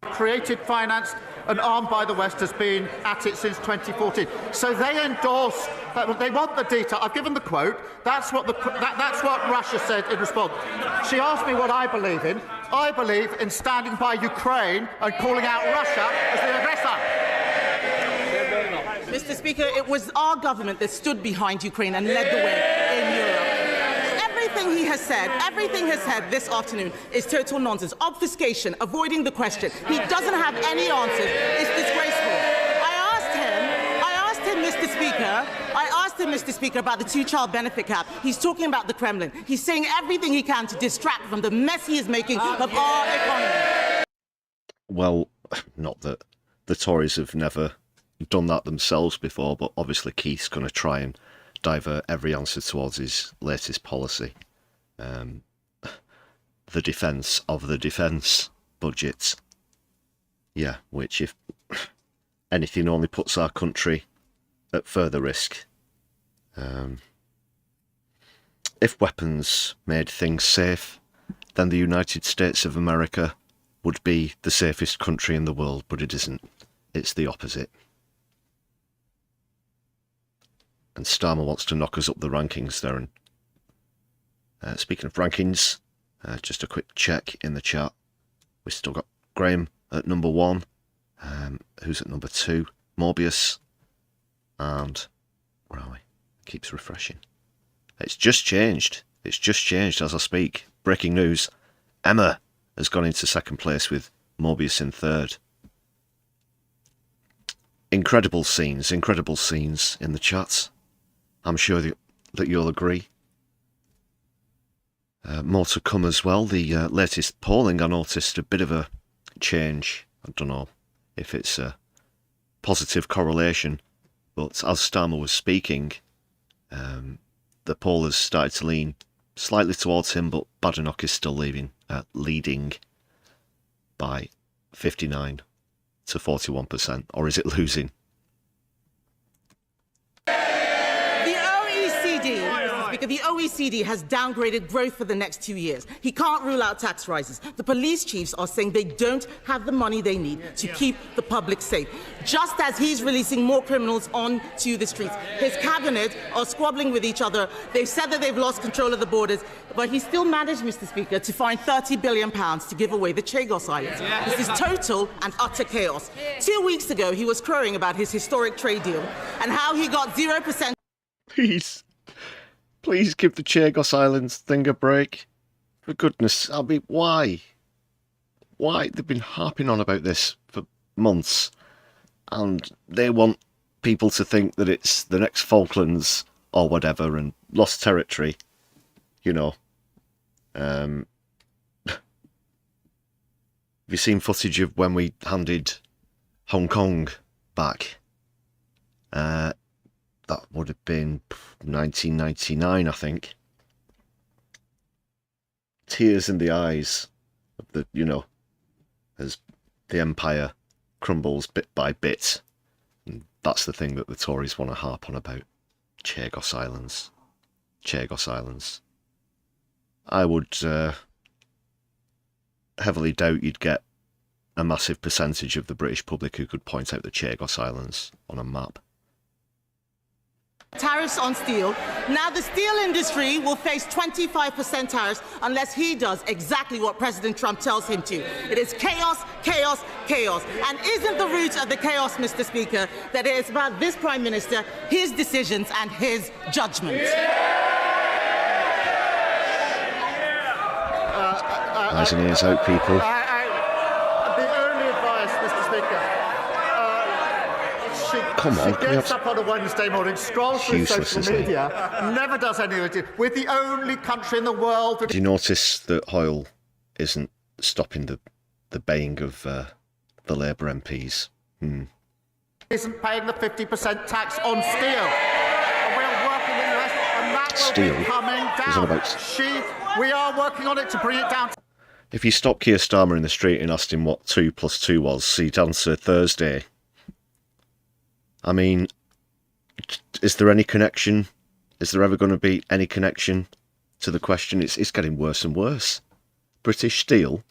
Created, financed and armed by the West, has been at it since 2014. So they endorse that. They want the detail. I've given the quote. That's what Russia said in response. She asked me what I believe in. I believe in standing by Ukraine and calling out Russia as the aggressor. Mr. Speaker, it was our government that stood behind Ukraine and led the way in Europe. Everything he has said this afternoon is total nonsense. Obfuscation, avoiding the question. He doesn't have any answers. It's disgraceful. I asked him, Mr. Speaker, about the two-child benefit cap. He's talking about the Kremlin. He's saying everything he can to distract from the mess he is making of our economy. Well, not that the Tories have never done that themselves before, but obviously Keith's going to try and divert every answer towards his latest policy. The defence of the defence budget. Yeah, which, if anything, only puts our country at further risk. If weapons made things safe, then the United States of America would be the safest country in the world, but it isn't. It's the opposite. And Starmer wants to knock us up the rankings there. And speaking of rankings, just a quick check in the chat. We've still got Graham at number 1. Who's at number 2? Morbius. And where are we? Keeps refreshing. It's just changed. It's just changed as I speak. Breaking news. Emma has gone into second place with Morbius in third. incredible scenes in the chat. I'm sure that you'll agree. More to come as well. The latest polling, I noticed a bit of a change. I don't know if it's a positive correlation, but as Starmer was speaking, the poll has started to lean slightly towards him, but Badenoch is still leading by 59 to 41%, or is it losing? The OECD has downgraded growth for the next 2 years. He can't rule out tax rises. The police chiefs are saying they don't have the money they need to keep the public safe. Just as he's releasing more criminals onto the streets. His cabinet are squabbling with each other. They've said that they've lost control of the borders, but he still managed, Mr. Speaker, to find £30 billion to give away the Chagos Islands. This is total and utter chaos. 2 weeks ago, he was crowing about his historic trade deal and how he got 0%. Please give the Chagos Islands thing a break. For goodness, I mean, why? Why? They've been harping on about this for months, and they want people to think that it's the next Falklands or whatever, and lost territory, you know. Have you seen footage of when we handed Hong Kong back? That would have been 1999, I think. Tears in the eyes of the, you know, as the empire crumbles bit by bit. And that's the thing that the Tories want to harp on about. Chagos Islands. Chagos Islands. I would heavily doubt you'd get a massive percentage of the British public who could point out the Chagos Islands on a map. Tariffs on steel. Now the steel industry will face 25% tariffs unless he does exactly what President Trump tells him to. It is chaos, chaos, chaos. And isn't the root of the chaos, Mr. Speaker, that it is about this Prime Minister, his decisions and his judgment? Eyes and ears out, people. The only advice, Mr. Speaker, Come on, she gets up on a Wednesday morning, scrolls through social media, never does anything. We're the only country in the world that... Do you notice that Hoyle isn't stopping the baying of the Labour MPs? Isn't paying the 50% tax on steel. And we're working in the rest, and that will be coming down. We are working on it to bring it down. If you stopped Keir Starmer in the street and asked him what 2 + 2 was, he'd answer Thursday. I mean, is there any connection? Is there ever going to be any connection to the question? It's getting worse and worse. British Steel.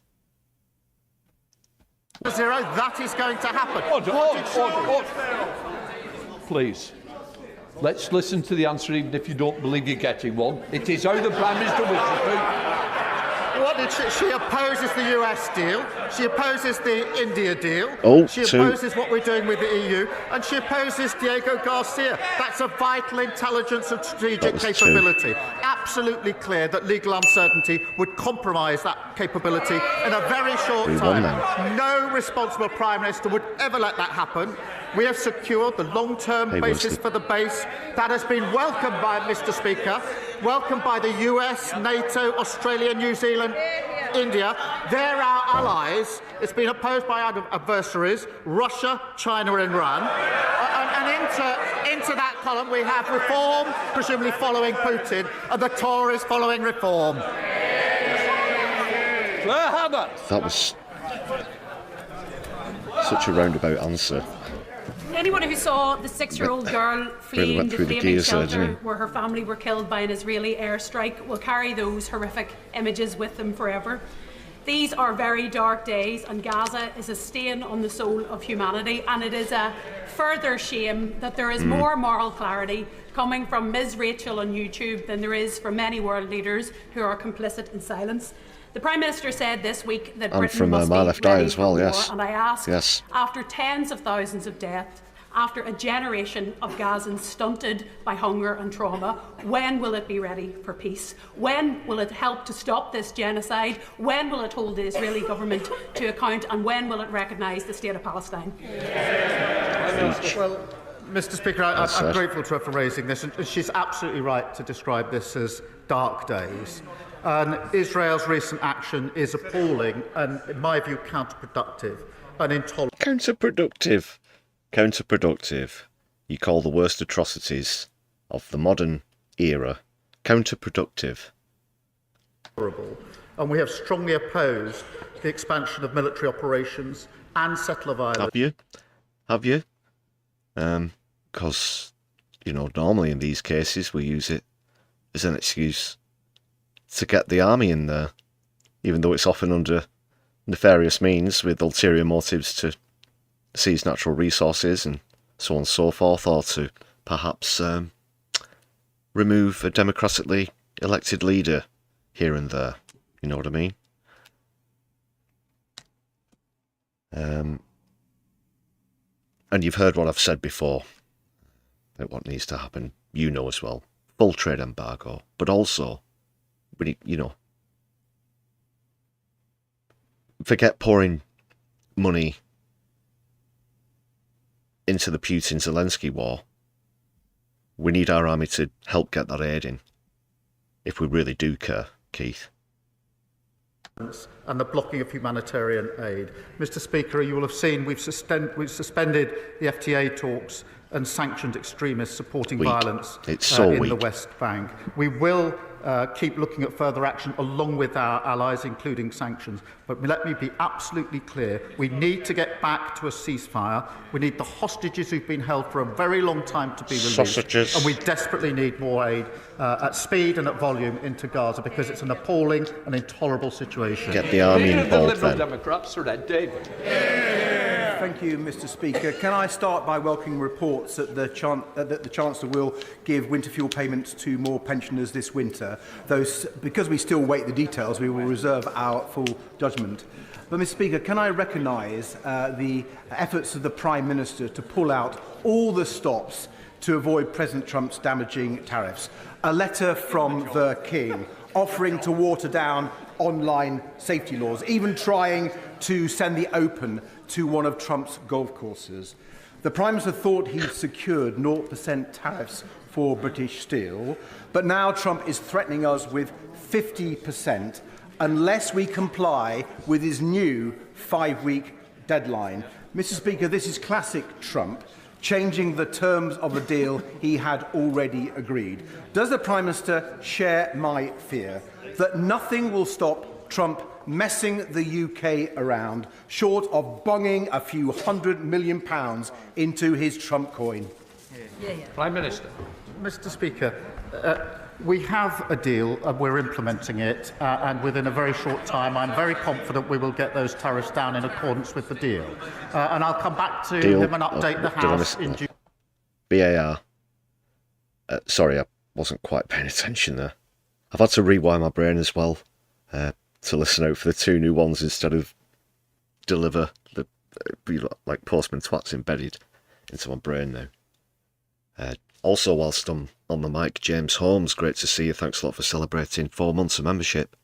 0, that is going to happen. Please, let's listen to the answer, even if you don't believe you're getting one. It is how the Prime Minister wishes to. What did she opposes the US deal, she opposes the India deal, she opposes what we're doing with the EU, and she opposes Diego Garcia. That's a vital intelligence and strategic capability. Absolutely clear that legal uncertainty would compromise that capability in a very short time. No responsible Prime Minister would ever let that happen. We have secured the long-term basis for the base. That has been welcomed by, Mr. Speaker, welcomed by the US, NATO, Australia, New Zealand, India. They're our allies. It's been opposed by our adversaries, Russia, China and Iran. And into that column we have reform, presumably following Putin, and the Tories following reform. That was such a roundabout answer. Anyone who saw the 6-year-old girl fleeing the flaming shelter where her family were killed by an Israeli airstrike will carry those horrific images with them forever. These are very dark days, and Gaza is a stain on the soul of humanity, and it is a further shame that there is more moral clarity coming from Ms. Rachel on YouTube than there is from many world leaders who are complicit in silence. The Prime Minister said this week that Britain must be ready for war, and I ask, after tens of thousands of deaths, after a generation of Gazans stunted by hunger and trauma? When will it be ready for peace? When will it help to stop this genocide? When will it hold the Israeli government to account? And when will it recognise the State of Palestine? Well, Mr. Speaker, I'm grateful to her for raising this, and she's absolutely right to describe this as dark days. And Israel's recent action is appalling and, in my view, counterproductive and intolerable. Counterproductive. You call the worst atrocities of the modern era counterproductive. And we have strongly opposed the expansion of military operations and settler violence. Have you? Because, normally in these cases we use it as an excuse to get the army in there, even though it's often under nefarious means with ulterior motives to seize natural resources and so on and so forth, or to perhaps remove a democratically elected leader here and there. You know what I mean? And you've heard what I've said before, that what needs to happen, you know as well. Full trade embargo, but also, we need, forget pouring money into the Putin-Zelensky war. We need our army to help get that aid in, if we really do care, Keith. And the blocking of humanitarian aid. Mr. Speaker, you will have seen we've suspended the FTA talks and sanctioned extremists supporting violence in the West Bank. We will keep looking at further action along with our allies, including sanctions. But let me be absolutely clear. We need to get back to a ceasefire. We need the hostages who've been held for a very long time to be released. Sausages. And we desperately need more aid at speed and at volume into Gaza, because it's an appalling and intolerable situation. Get the army involved Liberal then. Democrats are Ed David. Thank you, Mr. Speaker. Can I start by welcoming reports that the Chancellor will give winter fuel payments to more pensioners this winter. Because we still wait the details, we will reserve our full judgment. But, Mr. Speaker, can I recognise the efforts of the Prime Minister to pull out all the stops to avoid President Trump's damaging tariffs? A letter from the King offering to water down online safety laws, even trying to send the Open to one of Trump's golf courses. The Prime Minister thought he'd secured 0% tariffs for British steel, but now Trump is threatening us with 50% unless we comply with his new 5-week deadline. Mr. Speaker, this is classic Trump, changing the terms of a deal he had already agreed. Does the Prime Minister share my fear that nothing will stop Trump messing the UK around, short of bunging a few £100 million into his Trump coin? Prime Minister. Mr. Speaker, we have a deal and we're implementing it, and within a very short time I'm very confident we will get those tariffs down in accordance with the deal. And I'll come back to him and update the House in due... BAR. Sorry, I wasn't quite paying attention there. I've had to rewire my brain as well to listen out for the 2 new ones instead of deliver the like postman twats embedded into my brain now. Also, whilst I'm on the mic, James Holmes, great to see you. Thanks a lot for celebrating 4 months of membership.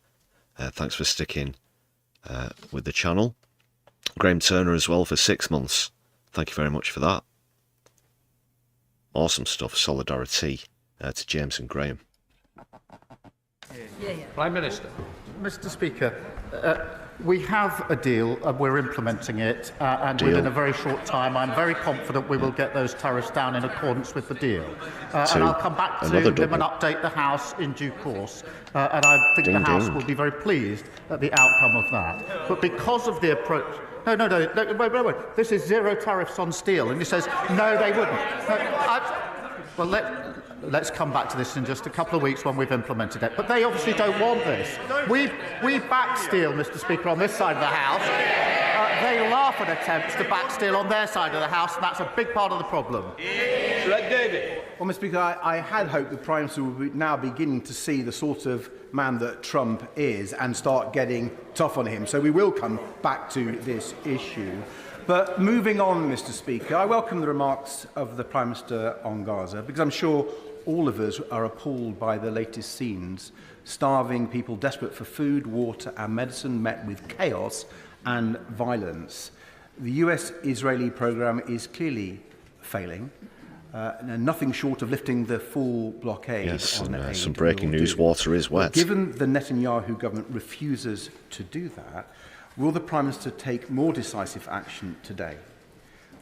Thanks for sticking with the channel. Graham Turner as well for 6 months. Thank you very much for that. Awesome stuff. Solidari-Tea to James and Graham. Prime Minister. Mr. Speaker, we have a deal and we're implementing it, and within a very short time I'm very confident we will get those tariffs down in accordance with the deal. And I'll come back to him and update the House in due course. And I think the House will be very pleased at the outcome of that. But because of the approach... No, wait. This is 0 tariffs on steel. And he says, no, they wouldn't. Well, let's come back to this in just a couple of weeks when we've implemented it. But they obviously don't want this. We back steel, Mr. Speaker, on this side of the House. They laugh at attempts to back steel on their side of the House, and that's a big part of the problem. David. Well, Mr. Speaker, I had hoped the Prime Minister would be now beginning to see the sort of man that Trump is and start getting tough on him. So we will come back to this issue. But moving on, Mr. Speaker, I welcome the remarks of the Prime Minister on Gaza because I'm sure all of us are appalled by the latest scenes, starving people desperate for food, water and medicine met with chaos and violence. The US-Israeli programme is clearly failing, and nothing short of lifting the full blockade on aid. Some breaking news, water is wet. Given the Netanyahu government refuses to do that, will the Prime Minister take more decisive action today?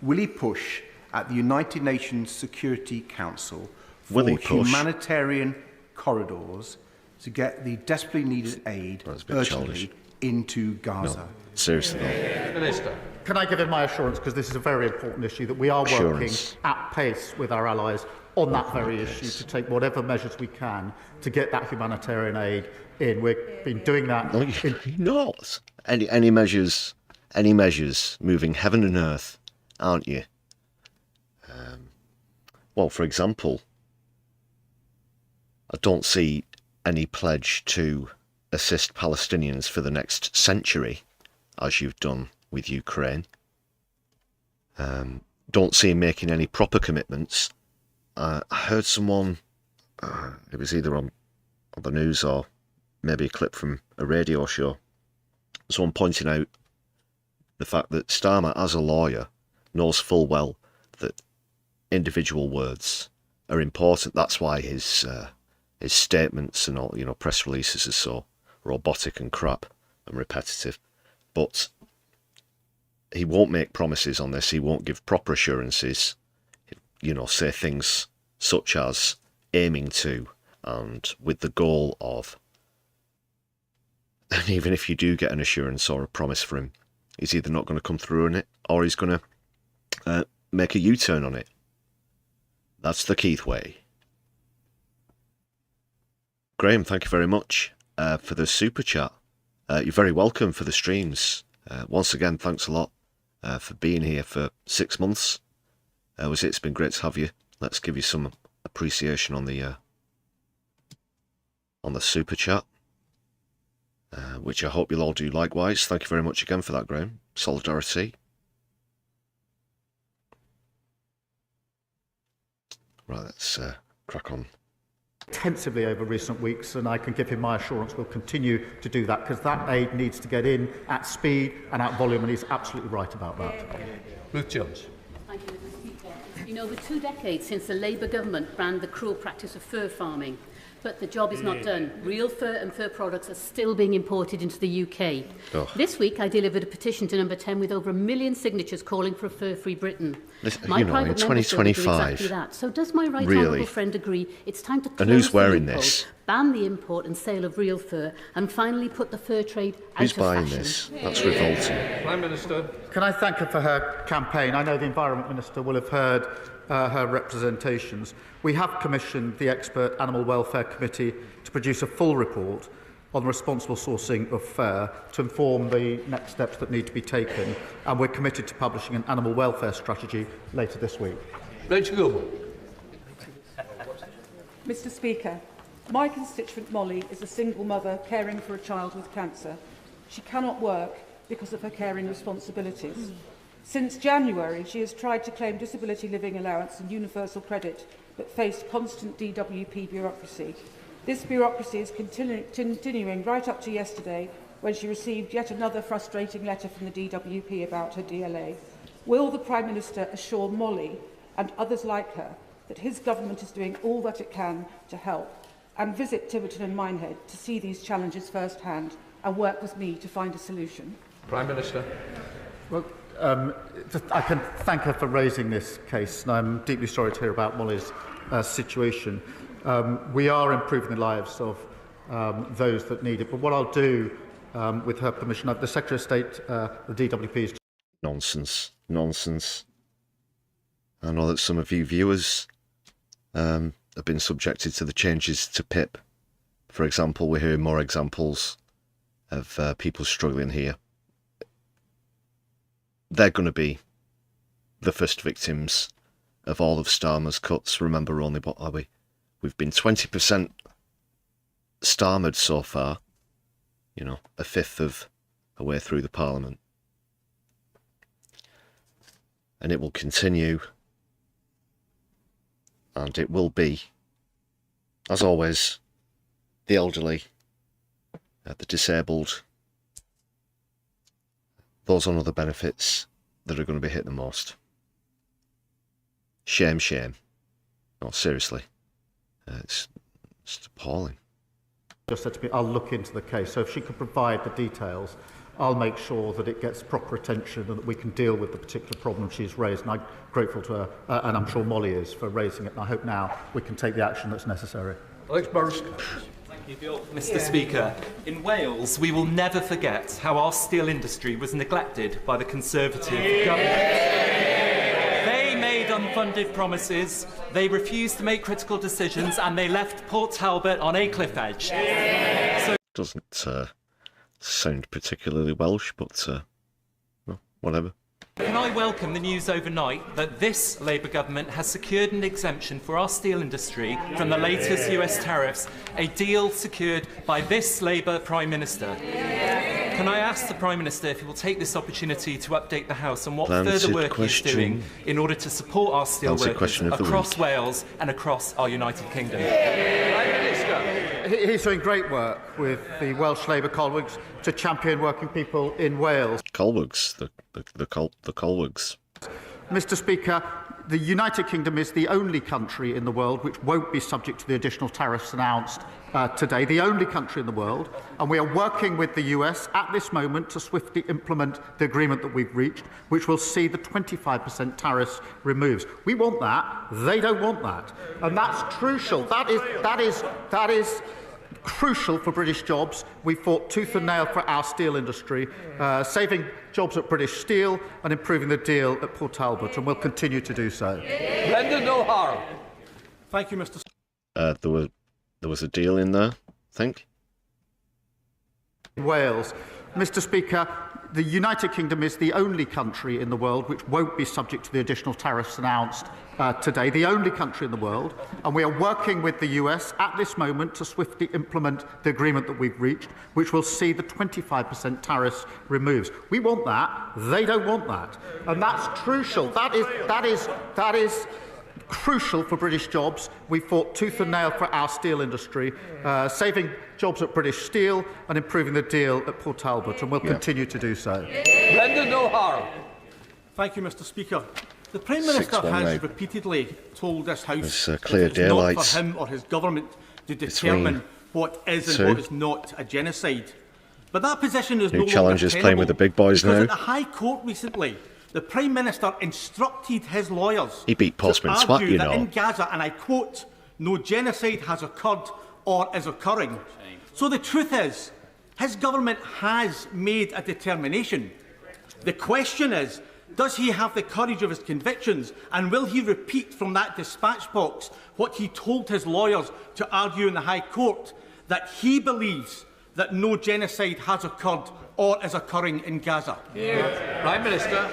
Will he push at the United Nations Security Council for humanitarian corridors to get the desperately needed aid urgently into Gaza? No, seriously. Minister. Can I give him my assurance, because this is a very important issue, that we are working at pace with our allies on that very issue to take whatever measures we can to get that humanitarian aid in. We've been doing that. No, you're not. Any measures moving heaven and earth, aren't you? Well, for example, I don't see any pledge to assist Palestinians for the next century, as you've done with Ukraine. Don't see him making any proper commitments. I heard someone, it was either on the news or maybe a clip from a radio show, someone pointing out the fact that Starmer, as a lawyer, knows full well that individual words are important. That's why his statements and all, press releases are so robotic and crap and repetitive. But he won't make promises on this. He won't give proper assurances. Say things such as aiming to and with the goal of. And even if you do get an assurance or a promise from him, he's either not going to come through on it or he's going to make a U-turn on it. That's the Keith way. Graham, thank you very much for the super chat. You're very welcome for the streams. Once again, thanks a lot for being here for 6 months. It's been great to have you. Let's give you some appreciation on the super chat, which I hope you'll all do likewise. Thank you very much again for that, Graham. Solidari-Tea. Right, let's crack on. Intensively over recent weeks, and I can give him my assurance we'll continue to do that, because that aid needs to get in at speed and at volume, and he's absolutely right about that. Ruth Jones. Thank you, Mr. Speaker. It's been over 2 decades since the Labour government banned the cruel practice of fur farming. But the job is not done. Real fur and fur products are still being imported into the UK. Oh. This week, I delivered a petition to Number 10 with over 1 million signatures calling for a fur-free Britain. My private in 2025, exactly that. So does my right honourable friend agree it's time to close the loophole, ban the import and sale of real fur, and finally put the fur trade out of fashion? Who's buying this? That's revolting. Prime Minister. Can I thank her for her campaign? I know the Environment Minister will have heard her representations. We have commissioned the Expert Animal Welfare Committee to produce a full report on responsible sourcing of fur to inform the next steps that need to be taken, and we're committed to publishing an animal welfare strategy later this week. Rachel Gilmore. Mr. Speaker, my constituent Molly is a single mother caring for a child with cancer. She cannot work because of her caring responsibilities. Since January, she has tried to claim disability living allowance and universal credit, but faced constant DWP bureaucracy. This bureaucracy is continuing right up to yesterday, when she received yet another frustrating letter from the DWP about her DLA. Will the Prime Minister assure Molly and others like her that his government is doing all that it can to help, and visit Tiverton and Minehead to see these challenges firsthand and work with me to find a solution? Prime Minister. Well, I can thank her for raising this case, and I'm deeply sorry to hear about Molly's situation. We are improving the lives of those that need it, but what I'll do, with her permission, the Secretary of State, the DWP is... Nonsense. I know that some of you viewers have been subjected to the changes to PIP. For example, we're hearing more examples of people struggling here. They're going to be the first victims of all of Starmer's cuts. Remember, only what are we? We've been 20% Starmered so far. A fifth of a way through the Parliament. and it will continue, and it will be, as always, the elderly, the disabled, those on other benefits that are going to be hit the most. Shame, shame. No, seriously. It's appalling. Just said to me, I'll look into the case. So if she could provide the details, I'll make sure that it gets proper attention and that we can deal with the particular problem she's raised. And I'm grateful to her, and I'm sure Molly is, for raising it. And I hope now we can take the action that's necessary. Alex Burrows. Thank you, Mr. Speaker. In Wales, we will never forget how our steel industry was neglected by the Conservative government. They made unfunded promises, they refused to make critical decisions, and they left Port Talbot on a cliff edge. So doesn't sound particularly Welsh, but well, whatever. can I welcome the news overnight that this Labour government has secured an exemption for our steel industry from the latest US tariffs, a deal secured by this Labour Prime Minister. Can I ask the Prime Minister if he will take this opportunity to update the House on what further work he's doing in order to support our steel workers across Wales and across our United Kingdom? He's doing great work with the Welsh Labour colleagues to champion working people in Wales. Colleagues, the colleagues. Mr. Speaker, the United Kingdom is the only country in the world which won't be subject to the additional tariffs announced today, the only country in the world, and we are working with the US at this moment to swiftly implement the agreement that we've reached, which will see the 25% tariffs removed. We want that, they don't want that, and that's crucial. That is crucial for British jobs. We fought tooth and nail for our steel industry, saving jobs at British Steel and improving the deal at Port Talbot, and we'll continue to do so. Brendan O'Hara. Thank you, Mr. There was a deal in there, I think. Wales. Mr. Speaker, the United Kingdom is the only country in the world which won't be subject to the additional tariffs announced today, the only country in the world, and we are working with the US at this moment to swiftly implement the agreement that we've reached, which will see the 25% tariffs removed. We want that, they don't want that, and that's crucial. That is crucial for British jobs. We fought tooth and nail for our steel industry, saving jobs at British Steel and improving the deal at Port Talbot, and we'll continue to do so. Brendan O'Hara. Thank you, Mr. Speaker. The Prime Minister has repeatedly told this House that it's not for him or his government to determine what is and what is not a genocide. But that position is no longer challenges playing with the big boys now. At the High Court recently, the Prime Minister instructed his lawyers he beat Postman to Swat, argue you that know. in Gaza, and I quote, no genocide has occurred or is occurring. So the truth is, his government has made a determination. The question is, does he have the courage of his convictions, and will he repeat from that dispatch box what he told his lawyers to argue in the High Court, that he believes that no genocide has occurred or is occurring in Gaza? Prime Minister.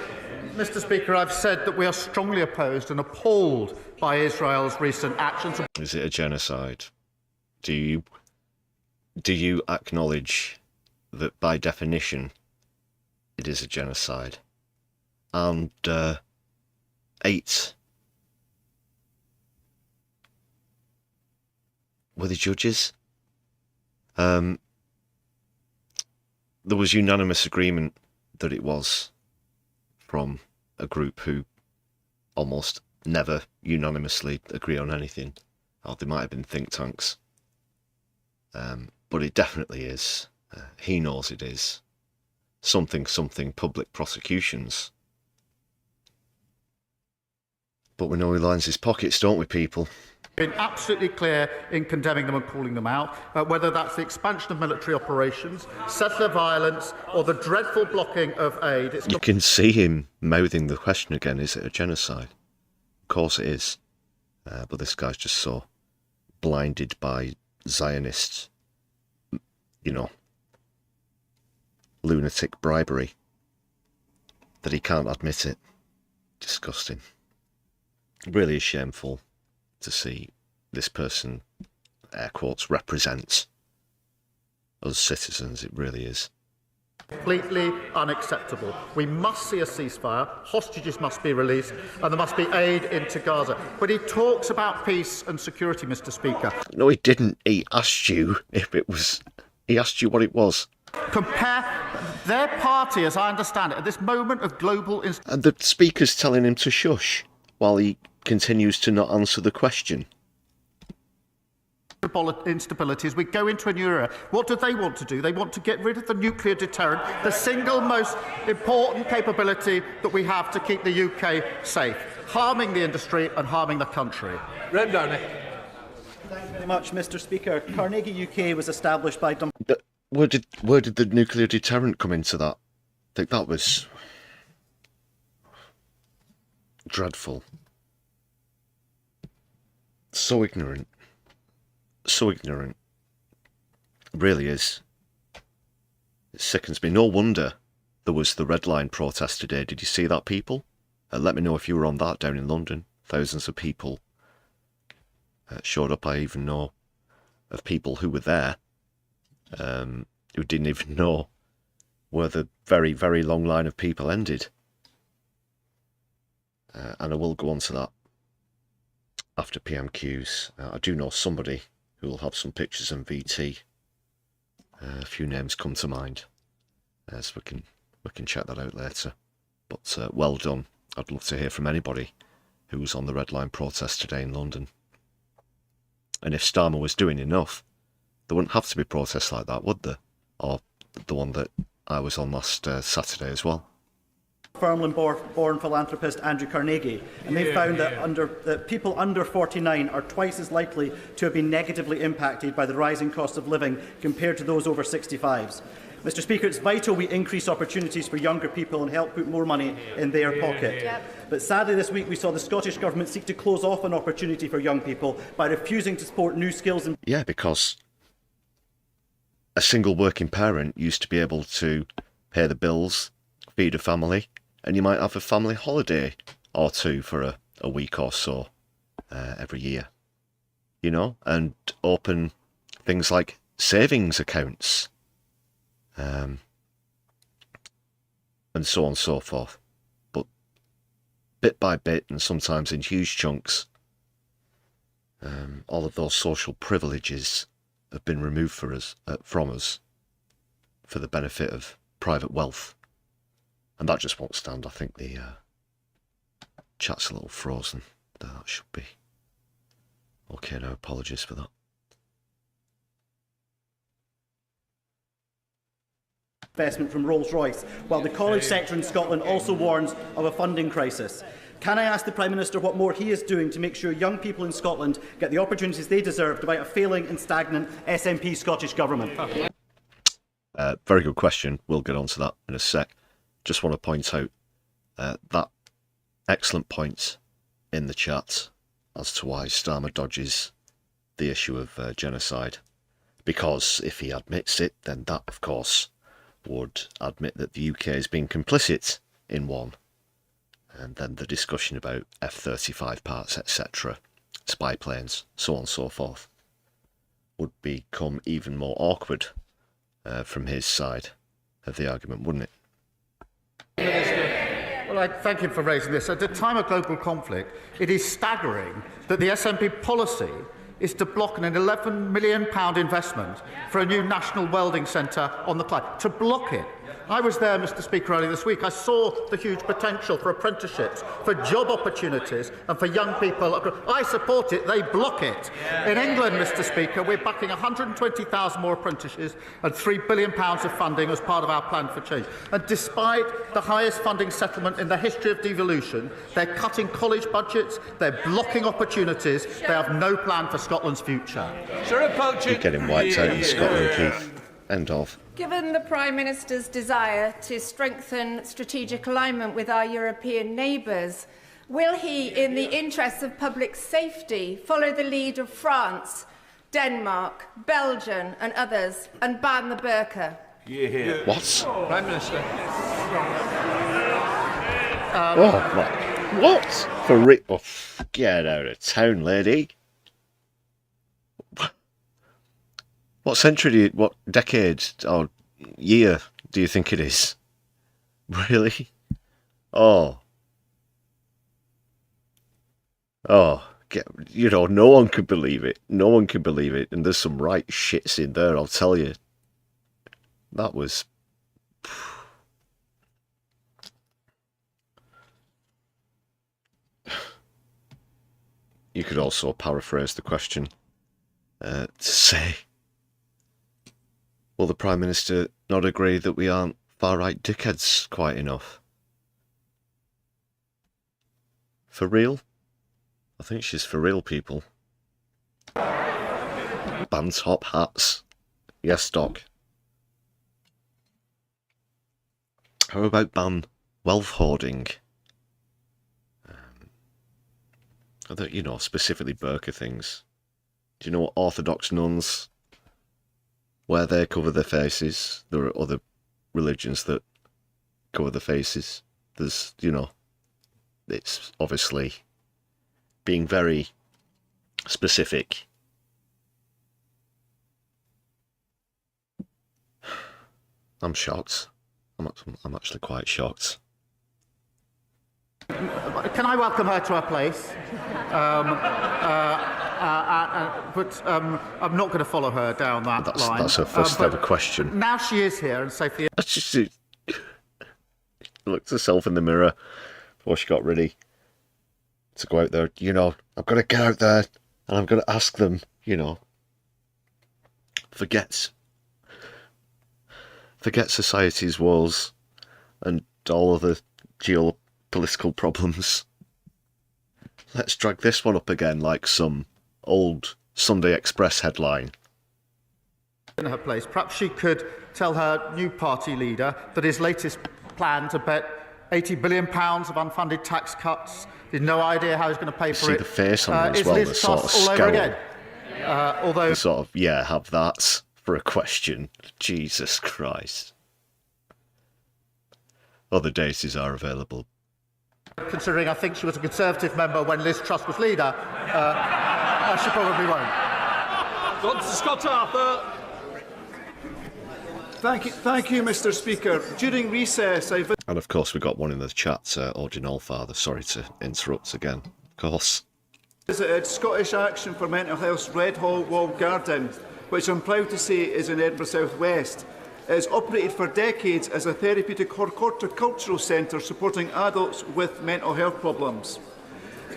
Mr. Speaker, I've said that we are strongly opposed and appalled by Israel's recent actions. Is it a genocide? Do you acknowledge that by definition it is a genocide? And 8 were the judges. There was unanimous agreement that it was, from a group who almost never unanimously agree on anything. Or they might have been think tanks. But it definitely is. He knows it is. Something public prosecutions. But we know he lines his pockets, don't we, people? Been absolutely clear in condemning them and calling them out, whether that's the expansion of military operations, settler violence, or the dreadful blocking of aid. You can see him mouthing the question again, is it a genocide? Of course it is. But this guy's just so blinded by Zionist, lunatic bribery that he can't admit it. Disgusting. It really is shameful to see this person, air quotes, represent us citizens. It really is. Completely unacceptable. We must see a ceasefire, hostages must be released, and there must be aid into Gaza. But he talks about peace and security, Mr. Speaker. No, he didn't. He asked you if it was... He asked you what it was. Compare their party, as I understand it, at this moment of global... And the Speaker's telling him to shush while he continues to not answer the question. Instabilities. We go into a new era. What do they want to do? They want to get rid of the nuclear deterrent, the single most important capability that we have to keep the UK safe, harming the industry and harming the country. Rep Downey. Thank you very much, Mr. Speaker. Carnegie UK was established by... Where did the nuclear deterrent come into that? I think that was dreadful. So ignorant. So ignorant. It really is. It sickens me. No wonder there was the Red Line protest today. Did you see that, people? Let me know if you were on that down in London. Thousands of people showed up. I even know of people who were there who didn't even know where the very, very long line of people ended. And I will go on to that after PMQs. I do know somebody who will have some pictures on VT. A few names come to mind, so we can check that out later. But well done. I'd love to hear from anybody who was on the Red Line protest today in London. And if Starmer was doing enough, there wouldn't have to be protests like that, would there? Or the one that I was on last Saturday as well. Farmland-born philanthropist Andrew Carnegie, and they found that people under 49 are twice as likely to have been negatively impacted by the rising cost of living compared to those over 65s. Mr. Speaker, it's vital we increase opportunities for younger people and help put more money in their pocket. But sadly this week we saw the Scottish Government seek to close off an opportunity for young people by refusing to support new skills and... Yeah, because a single working parent used to be able to pay the bills, feed a family, and you might have a family holiday or two for a week or so every year, you know, and open things like savings accounts, and so on and so forth. But bit by bit, and sometimes in huge chunks, all of those social privileges have been removed from us for the benefit of private wealth. And that just won't stand. I think the chat's a little frozen. That should be okay now. Apologies for that. Investment from Rolls-Royce, while the college sector in Scotland also warns of a funding crisis. Can I ask the Prime Minister what more he is doing to make sure young people in Scotland get the opportunities they deserve despite a failing and stagnant SNP Scottish Government? Very good question. We'll get on to that in a sec. Just want to point out that excellent point in the chat as to why Starmer dodges the issue of genocide. Because if he admits it, then that, of course, would admit that the UK has been complicit in one. And then the discussion about F-35 parts, etc., spy planes, so on and so forth, would become even more awkward from his side of the argument, wouldn't it? Well, I thank him for raising this. At a time of global conflict, it is staggering that the SNP policy is to block an £11 million investment for a new national welding centre on the Clyde. To block it. I was there, Mr. Speaker, earlier this week. I saw the huge potential for apprenticeships, for job opportunities and for young people. I support it. They block it. In England, Mr. Speaker, we're backing 120,000 more apprentices and £3 billion of funding as part of our plan for change. And despite the highest funding settlement in the history of devolution, they're cutting college budgets, they're blocking opportunities, they have no plan for Scotland's future. You're getting wiped out in Scotland, Keith. End of. Given the Prime Minister's desire to strengthen strategic alignment with our European neighbours, will he, in the interests of public safety, follow the lead of France, Denmark, Belgium and others and ban the burqa? What? Prime Minister. What? For get out of town, lady. What century, what decade or year Do you think it is? Really? Oh. Oh, you know, no one could believe it. No one could believe it. And there's some right shits in there, I'll tell you. That was... You could also paraphrase the question to say, will the Prime Minister not agree that we aren't far-right dickheads quite enough? For real? I think she's for real, people. Ban top hats. Yes, Doc. How about ban wealth hoarding? You know, specifically burqa things. Do you know what Orthodox nuns, where they cover their faces? There are other religions that cover their faces. There's, you know, it's obviously being very specific. I'm shocked. I'm actually quite shocked. Can I welcome her to her place? But I'm not going to follow her down that line. That's her first ever question. Now she is here, and Sophie... She looked herself in the mirror before she got ready to go out there. You know, I've got to get out there and I'm going to ask them, you know, forget society's woes and all of the geopolitical problems. Let's drag this one up again like some old Sunday Express headline. In her place, perhaps she could tell her new party leader that his latest plan to bet £80 billion of unfunded tax cuts, he's no idea how he's going to pay for it. See the face on her as well, the sort of scowl. Although the sort of, yeah, have that for a question. Jesus Christ. Other dates are available. Considering I think she was a Conservative member when Liz Truss was leader, she probably won't. Scott Arthur. Thank you, Mr. Speaker. During recess, and of course we got one in the chat, Ordin Allfather. Sorry to interrupt again. Of course. Visited Scottish Action for Mental Health's Red Hall Walled Garden, which I'm proud to say is in Edinburgh South West. It has operated for decades as a therapeutic horticultural centre supporting adults with mental health problems.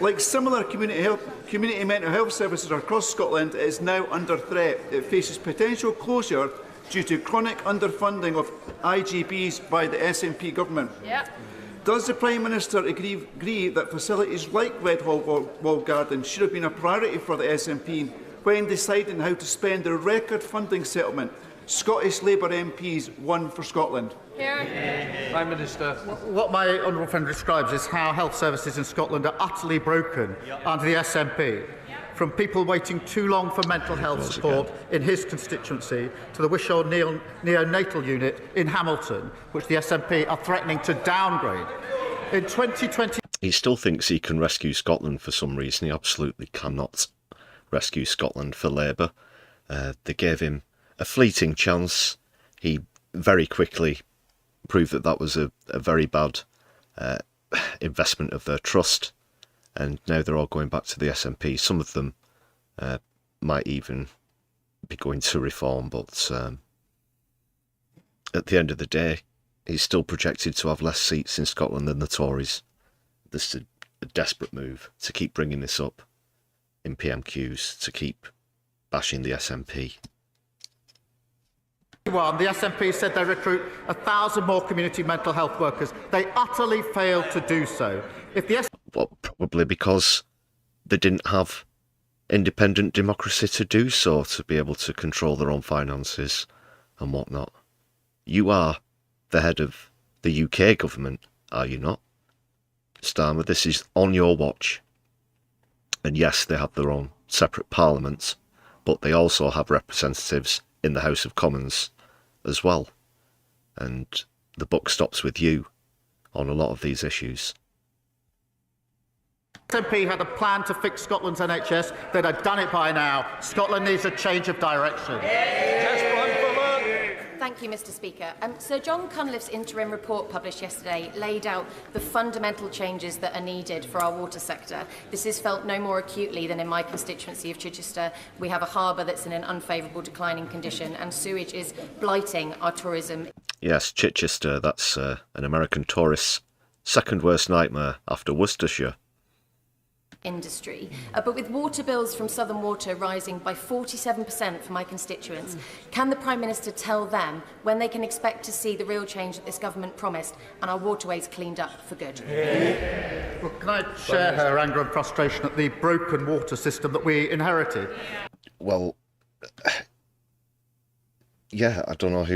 Like similar community mental health services across Scotland, it is now under threat. It faces potential closure due to chronic underfunding of IGBs by the SNP government. Yep. Does the Prime Minister agree that facilities like Red Hall Walled Garden should have been a priority for the SNP when deciding how to spend the record funding settlement Scottish Labour MPs won for Scotland? Here. Prime Minister. What my honourable friend describes is how health services in Scotland are utterly broken under the SNP. From people waiting too long for mental health support in his constituency to the Wishaw neonatal unit in Hamilton, which the SNP are threatening to downgrade. In 2020... He still thinks he can rescue Scotland for some reason. He absolutely cannot rescue Scotland for Labour. They gave him a fleeting chance. He very quickly proved that that was a very bad investment of their trust. And now they're all going back to the SNP. Some of them might even be going to reform, but at the end of the day, he's still projected to have less seats in Scotland than the Tories. This is a desperate move to keep bringing this up in PMQs, to keep bashing the SNP. The SNP said they recruit 1,000 more community mental health workers. They utterly failed to do so. Well, probably because they didn't have independent democracy to do so, to be able to control their own finances and whatnot. You are the head of the UK government, are you not? Starmer, this is on your watch. And yes, they have their own separate parliaments, but they also have representatives in the House of Commons as well. And the buck stops with you on a lot of these issues. SNP had a plan to fix Scotland's NHS. They'd have done it by now. Scotland needs a change of direction. Thank Thank you, Mr Speaker. Sir John Cunliffe's interim report published yesterday laid out the fundamental changes that are needed for our water sector. This is felt no more acutely than in my constituency of Chichester. We have a harbour that's in an unfavourable declining condition, and sewage is blighting our tourism. Yes, Chichester, that's an American tourist's second worst nightmare after Worcestershire. Industry. But with water bills from Southern Water rising by 47% for my constituents, can the Prime Minister tell them when they can expect to see the real change that this government promised and our waterways cleaned up for good? Well, can I share her anger and frustration at the broken water system that we inherited? Well, yeah, I don't know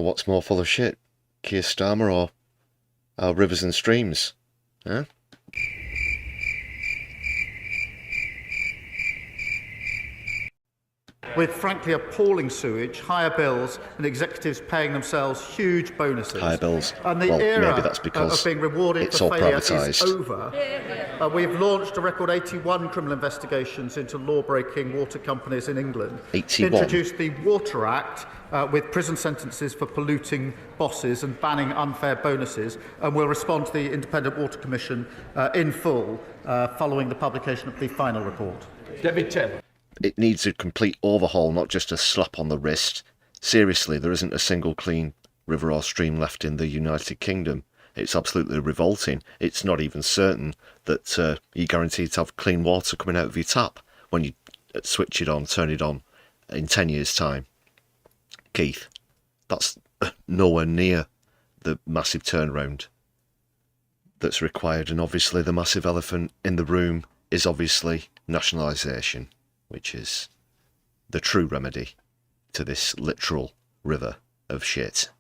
what's more full of shit, Keir Starmer or our rivers and streams. Huh? With frankly appalling sewage, higher bills, and executives paying themselves huge bonuses. Higher bills. And the well, era maybe that's because of being rewarded it's for all failure privatised. is over. We've launched a record 81 criminal investigations into law-breaking water companies in England. 81. Introduced the Water Act with prison sentences for polluting bosses and banning unfair bonuses, and will respond to the Independent Water Commission in full following the publication of the final report. David Taylor. It needs a complete overhaul, not just a slap on the wrist. Seriously, there isn't a single clean river or stream left in the United Kingdom. It's absolutely revolting. It's not even certain that you're guaranteed to have clean water coming out of your tap when you switch it on, turn it on in 10 years' time. Keith, that's nowhere near the massive turnaround that's required. And obviously the massive elephant in the room is obviously nationalisation, which is the true remedy to this literal river of shit.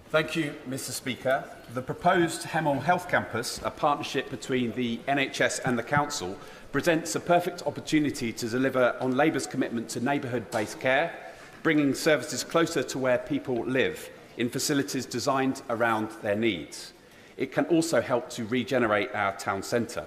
Thank you, Mr Speaker. The proposed Hemel Health Campus, a partnership between the NHS and the Council, presents a perfect opportunity to deliver on Labour's commitment to neighbourhood-based care, bringing services closer to where people live, in facilities designed around their needs. It can also help to regenerate our town centre.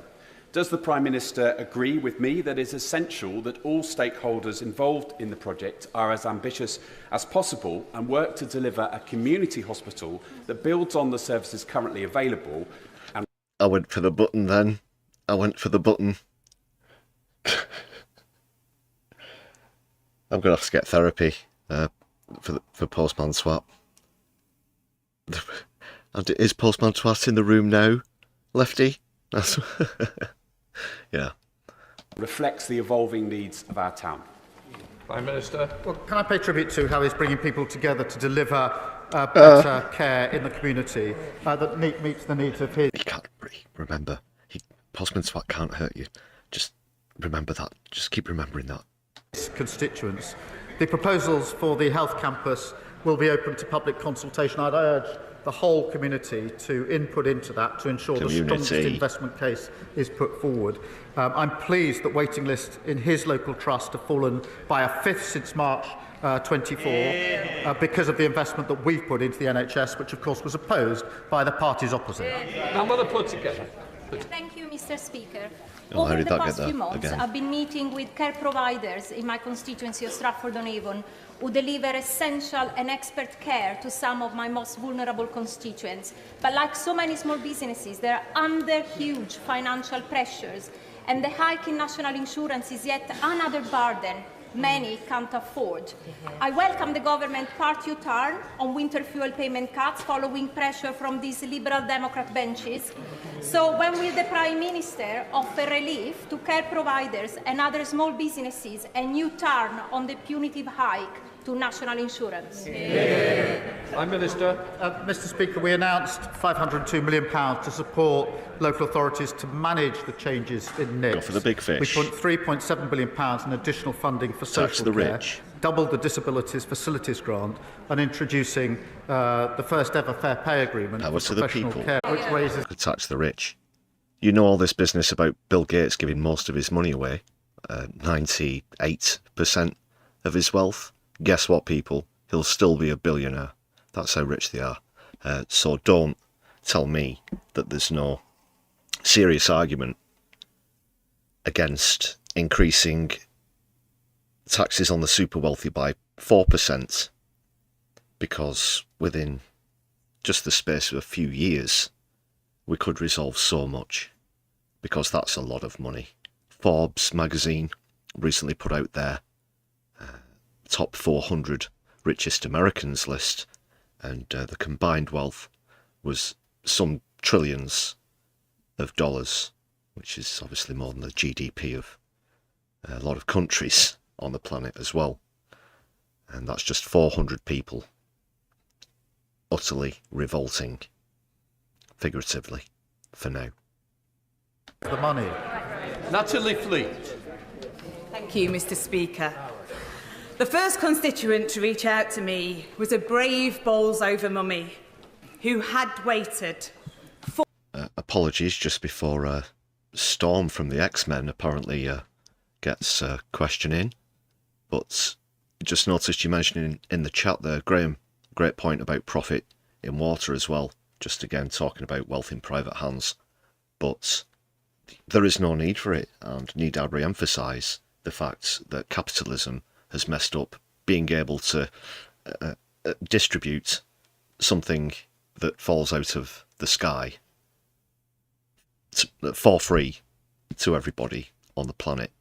Does the Prime Minister agree with me that it is essential that all stakeholders involved in the project are as ambitious as possible and work to deliver a community hospital that builds on the services currently available? And I went for the button then. I went for the button. I'm going to have to get therapy for Postman Swap. And is Postman Swat in the room now, Lefty? That's yeah. Reflects the evolving needs of our town. Prime Minister. Well, can I pay tribute to how he's bringing people together to deliver better care in the community that meets the needs of his... He can't remember. Postman Swat can't hurt you. Just remember that. Just keep remembering that. Constituents. The proposals for the health campus will be open to public consultation. I'd urge the whole community to input into that to ensure the strongest investment case is put forward. I'm pleased that waiting lists in his local trust have fallen by a fifth since March 24 because of the investment that we've put into the NHS, which of course was opposed by the parties opposite. Number the put together. Thank you, Mr Speaker. Oh, Over the past few months, I've been meeting with care providers in my constituency of Stratford-on-Avon who deliver essential and expert care to some of my most vulnerable constituents. But like so many small businesses, they're under huge financial pressures, and the hike in national insurance is yet another burden many can't afford. I welcome the government part U-turn on winter fuel payment cuts following pressure from these Liberal Democrat benches. So when will the Prime Minister offer relief to care providers and other small businesses and U-turn on the punitive hike to national insurance? Prime Minister. Mr Speaker, we announced £502 million to support local authorities to manage the changes in NICs. Go for the big fish. We put £3.7 billion in additional funding for social care, doubled the disabilities facilities grant, and introducing the first ever fair pay agreement for professional care, which raises... Tax the rich. You know all this business about Bill Gates giving most of his money away, 98% of his wealth. Guess what, people? He'll still be a billionaire. That's how rich they are. So don't tell me that there's no serious argument against increasing taxes on the super wealthy by 4%, because within just the space of a few years, we could resolve so much, because that's a lot of money. Forbes magazine recently put out their top 400 richest Americans list, and the combined wealth was some trillions of dollars, which is obviously more than the GDP of a lot of countries on the planet as well. And that's just 400 people. Utterly revolting, figuratively, for now. The money. Natalie Fleet. Thank you, Mr. Speaker. The first constituent to reach out to me was a brave bowls-over mummy who had waited for... Apologies, just before Storm from the X-Men apparently gets a question in. But just noticed you mentioning in the chat there, Graham, great point about profit in water as well. Just again talking about wealth in private hands. But there is no need for it, and need I re-emphasise the fact that capitalism has messed up being able to distribute something that falls out of the sky for free to everybody on the planet.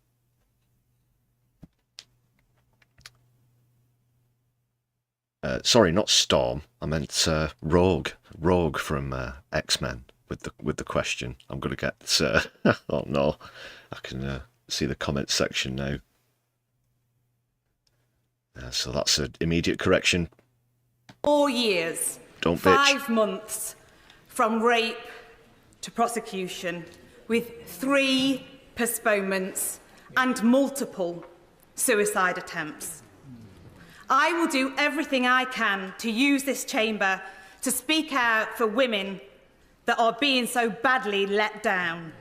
Sorry, not Storm. I meant Rogue. Rogue from X-Men with the question. I'm going to get... oh no, I can see the comment section now. So that's an immediate correction. 4 years, Don't bitch. 5 months from rape to prosecution, with 3 postponements and multiple suicide attempts. I will do everything I can to use this chamber to speak out for women that are being so badly let down.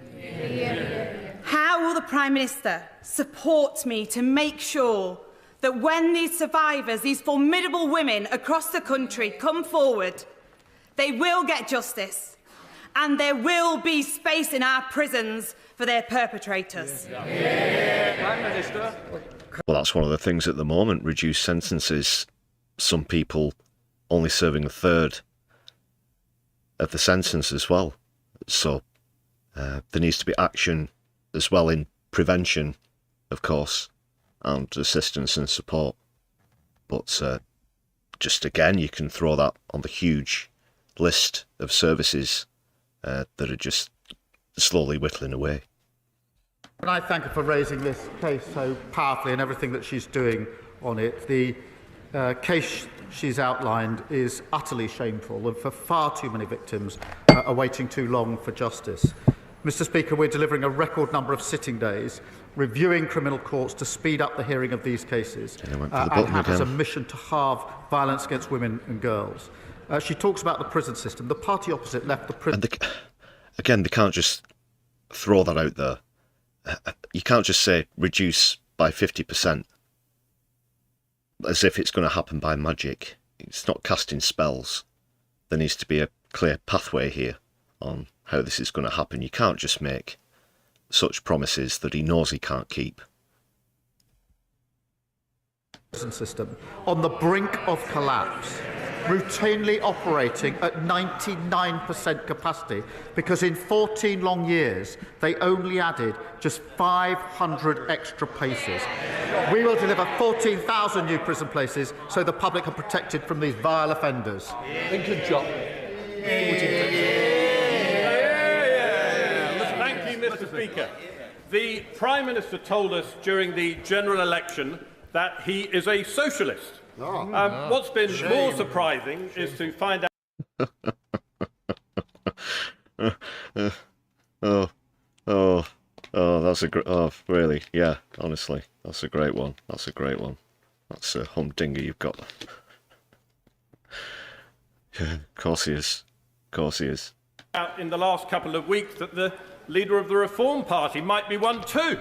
How will the Prime Minister support me to make sure that when these survivors, these formidable women across the country come forward, they will get justice and there will be space in our prisons for their perpetrators? Prime Minister. Well, that's one of the things at the moment, reduced sentences. Some people only serving a third of the sentence as well. So there needs to be action as well in prevention, of course, and assistance and support. But just again, you can throw that on the huge list of services that are just slowly whittling away. And I thank her for raising this case so powerfully and everything that she's doing on it. The case she's outlined is utterly shameful, and for far too many victims are waiting too long for justice. Mr. Speaker, we're delivering a record number of sitting days, reviewing criminal courts to speed up the hearing of these cases, and have as a mission to halve violence against women and girls. She talks about the prison system. The party opposite left the prison... Again, they can't just throw that out there. You can't just say reduce by 50% as if it's going to happen by magic. It's not casting spells. There needs to be a clear pathway here on how this is going to happen. You can't just make such promises that he knows he can't keep. Prison system on the brink of collapse, routinely operating at 99% capacity, because in 14 long years they only added just 500 extra places. We will deliver 14,000 new prison places so the public are protected from these vile offenders. Lincoln John. Thank you, Mr. Speaker. The Prime Minister told us during the general election that he is a socialist. What's been more surprising is to find out... that's a great... Oh, really? Yeah, honestly, that's a great one. That's a great one. That's a humdinger you've got. Yeah, of course he is. Of course he is. Out in the last couple of weeks that the leader of the Reform Party might be one too.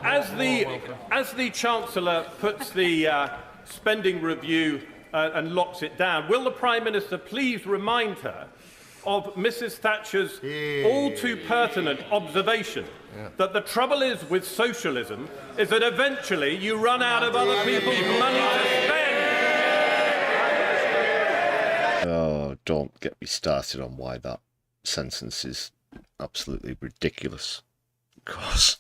As the Chancellor puts the spending review and locks it down, will the Prime Minister please remind her of Mrs Thatcher's all-too-pertinent observation that the trouble is with socialism is that eventually you run out of other people's money to spend. Oh, don't get me started on why that sentence is absolutely ridiculous. Of course.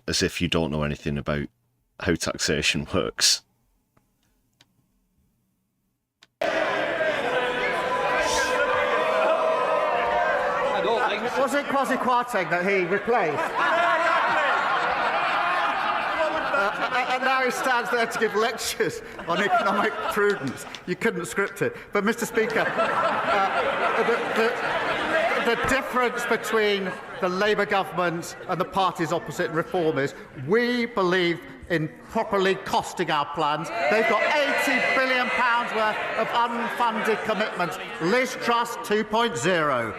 As if you don't know anything about how taxation works. Was it Kwasi Kwarteng that he replaced? And now he stands there to give lectures on economic prudence. You couldn't script it. But, Mr. Speaker, the difference between the Labour government and the parties opposite in reform is we believe in properly costing our plans. They've got £80 billion worth of unfunded commitments. Liz Truss 2.0.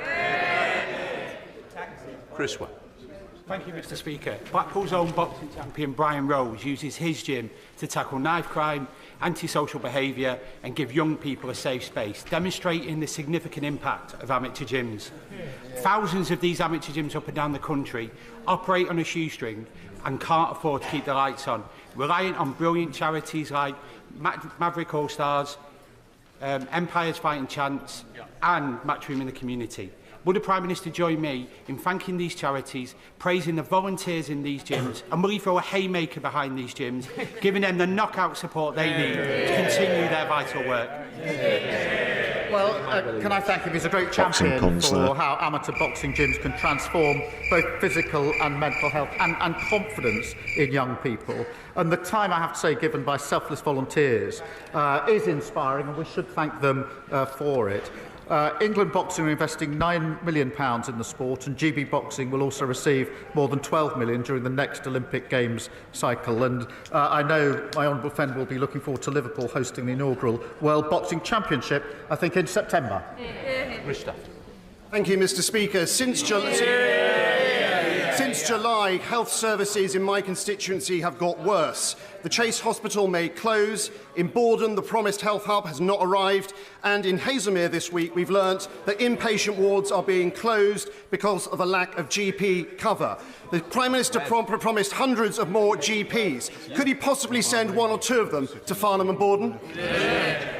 Chris Webb. Thank you, Mr. Speaker. Blackpool's own boxing champion Brian Rose uses his gym to tackle knife crime, antisocial behaviour and give young people a safe space, demonstrating the significant impact of amateur gyms. Thousands of these amateur gyms up and down the country operate on a shoestring and can't afford to keep the lights on, relying on brilliant charities like Maverick All-Stars, Empire's Fighting Chance and Matchroom in the Community. Would the Prime Minister join me in thanking these charities, praising the volunteers in these gyms, and will he throw a haymaker behind these gyms, giving them the knockout support they need to continue their vital work? Well, can I thank him? He's a great champion for how amateur boxing gyms can transform both physical and mental health and confidence in young people. And the time, I have to say, given by selfless volunteers is inspiring, and we should thank them for it. England Boxing are investing £9 million in the sport, and GB Boxing will also receive more than £12 million during the next Olympic Games cycle. And I know my honourable friend will be looking forward to Liverpool hosting the inaugural World Boxing Championship, I think in September. Thank you, Mr. Speaker. Since July, health services in my constituency have got worse. The Chase Hospital may close, in Borden the promised health hub has not arrived, and in Haslemere this week we've learnt that inpatient wards are being closed because of a lack of GP cover. The Prime Minister promised hundreds of more GPs. Could he possibly send one or two of them to Farnham and Borden?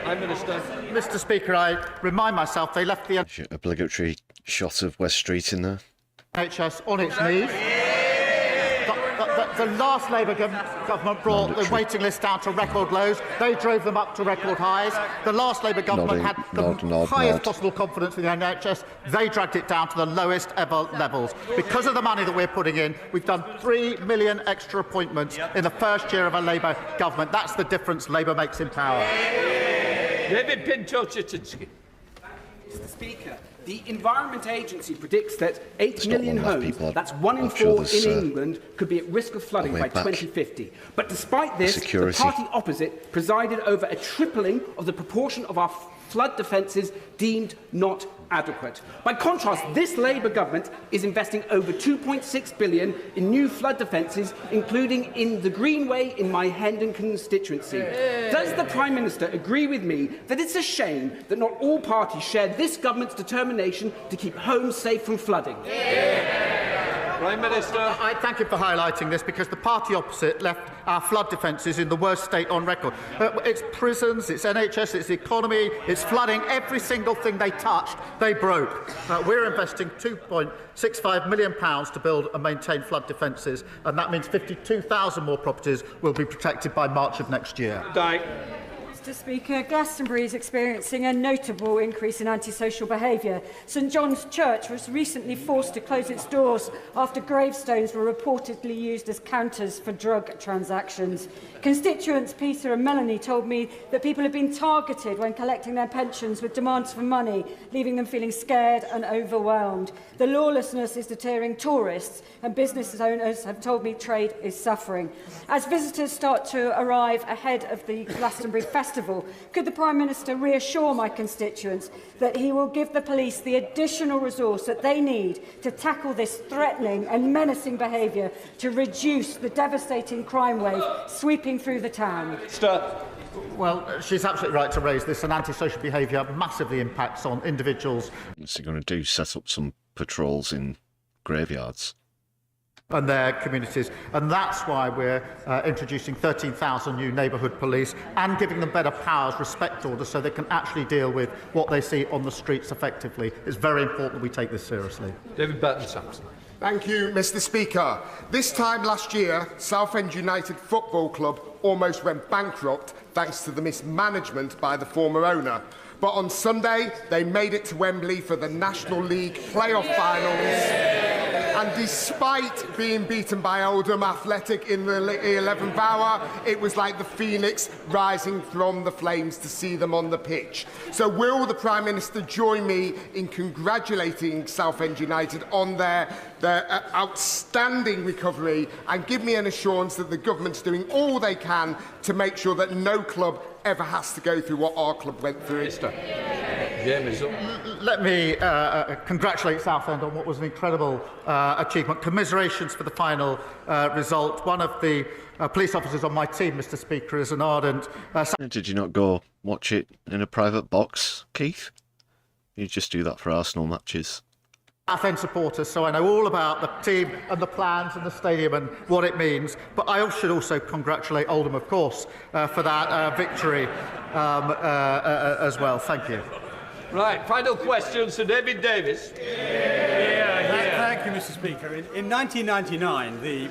Mr. Speaker, I remind myself they left the obligatory shot of West Street in there. NHS on its knees. The last Labour government brought the waiting list down to record lows. They drove them up to record highs. The last Labour government had the highest possible confidence in the NHS. They dragged it down to the lowest ever levels. Because of the money that we're putting in, we've done 3 million extra appointments in the first year of a Labour government. That's the difference Labour makes in power. David Pinto-Chichinsky. Mr. Speaker, the Environment Agency predicts that 8 million homes, that's 1 in 4 in England, could be at risk of flooding by 2050. But despite this, the party opposite presided over a tripling of the proportion of our flood defences deemed not adequate. By contrast, this Labour government is investing over £2.6 billion in new flood defences, including in the Greenway in my Hendon constituency. Does the Prime Minister agree with me that it's a shame that not all parties share this government's determination to keep homes safe from flooding? Prime Minister. I thank you for highlighting this, because the party opposite left our flood defences in the worst state on record. It's prisons, it's NHS, it's the economy, it's flooding. Every single thing they touched, they broke. We're investing £2.65 million to build and maintain flood defences, and that means 52,000 more properties will be protected by March of next year. Mr. Speaker, Glastonbury is experiencing a notable increase in antisocial behaviour. St John's Church was recently forced to close its doors after gravestones were reportedly used as counters for drug transactions. Constituents Peter and Melanie told me that people have been targeted when collecting their pensions with demands for money, leaving them feeling scared and overwhelmed. The lawlessness is deterring tourists, and business owners have told me trade is suffering. As visitors start to arrive ahead of the Glastonbury Festival, could the Prime Minister reassure my constituents that he will give the police the additional resource that they need to tackle this threatening and menacing behaviour to reduce the devastating crime wave sweeping through the town? Well, she's absolutely right to raise this, and antisocial behaviour massively impacts on individuals. What's he going to do? Set up some patrols in graveyards? And their communities, and that's why we're introducing 13,000 new neighbourhood police and giving them better powers, respect orders, so they can actually deal with what they see on the streets effectively. It's very important we take this seriously. David Burton-Sampson. Thank you, Mr. Speaker. This time last year, Southend United Football Club almost went bankrupt thanks to the mismanagement by the former owner. But on Sunday, they made it to Wembley for the National League playoff finals. And despite being beaten by Oldham Athletic in the 11th hour, it was like the phoenix rising from the flames to see them on the pitch. So will the Prime Minister join me in congratulating Southend United on their outstanding recovery and give me an assurance that the government's doing all they can to make sure that no club ever has to go through what our club went through? Let me congratulate Southend on what was an incredible achievement. Commiserations for the final result. One of the police officers on my team, Mr. Speaker, is an ardent... Did you not go watch it in a private box, Keith? You just do that for Arsenal matches. Southend supporters, so I know all about the team and the plans and the stadium and what it means. But I should also congratulate Oldham, of course, for that victory as well. Thank you. Right, final question, Sir David Davis. Thank you, Mr. Speaker. In 1999, the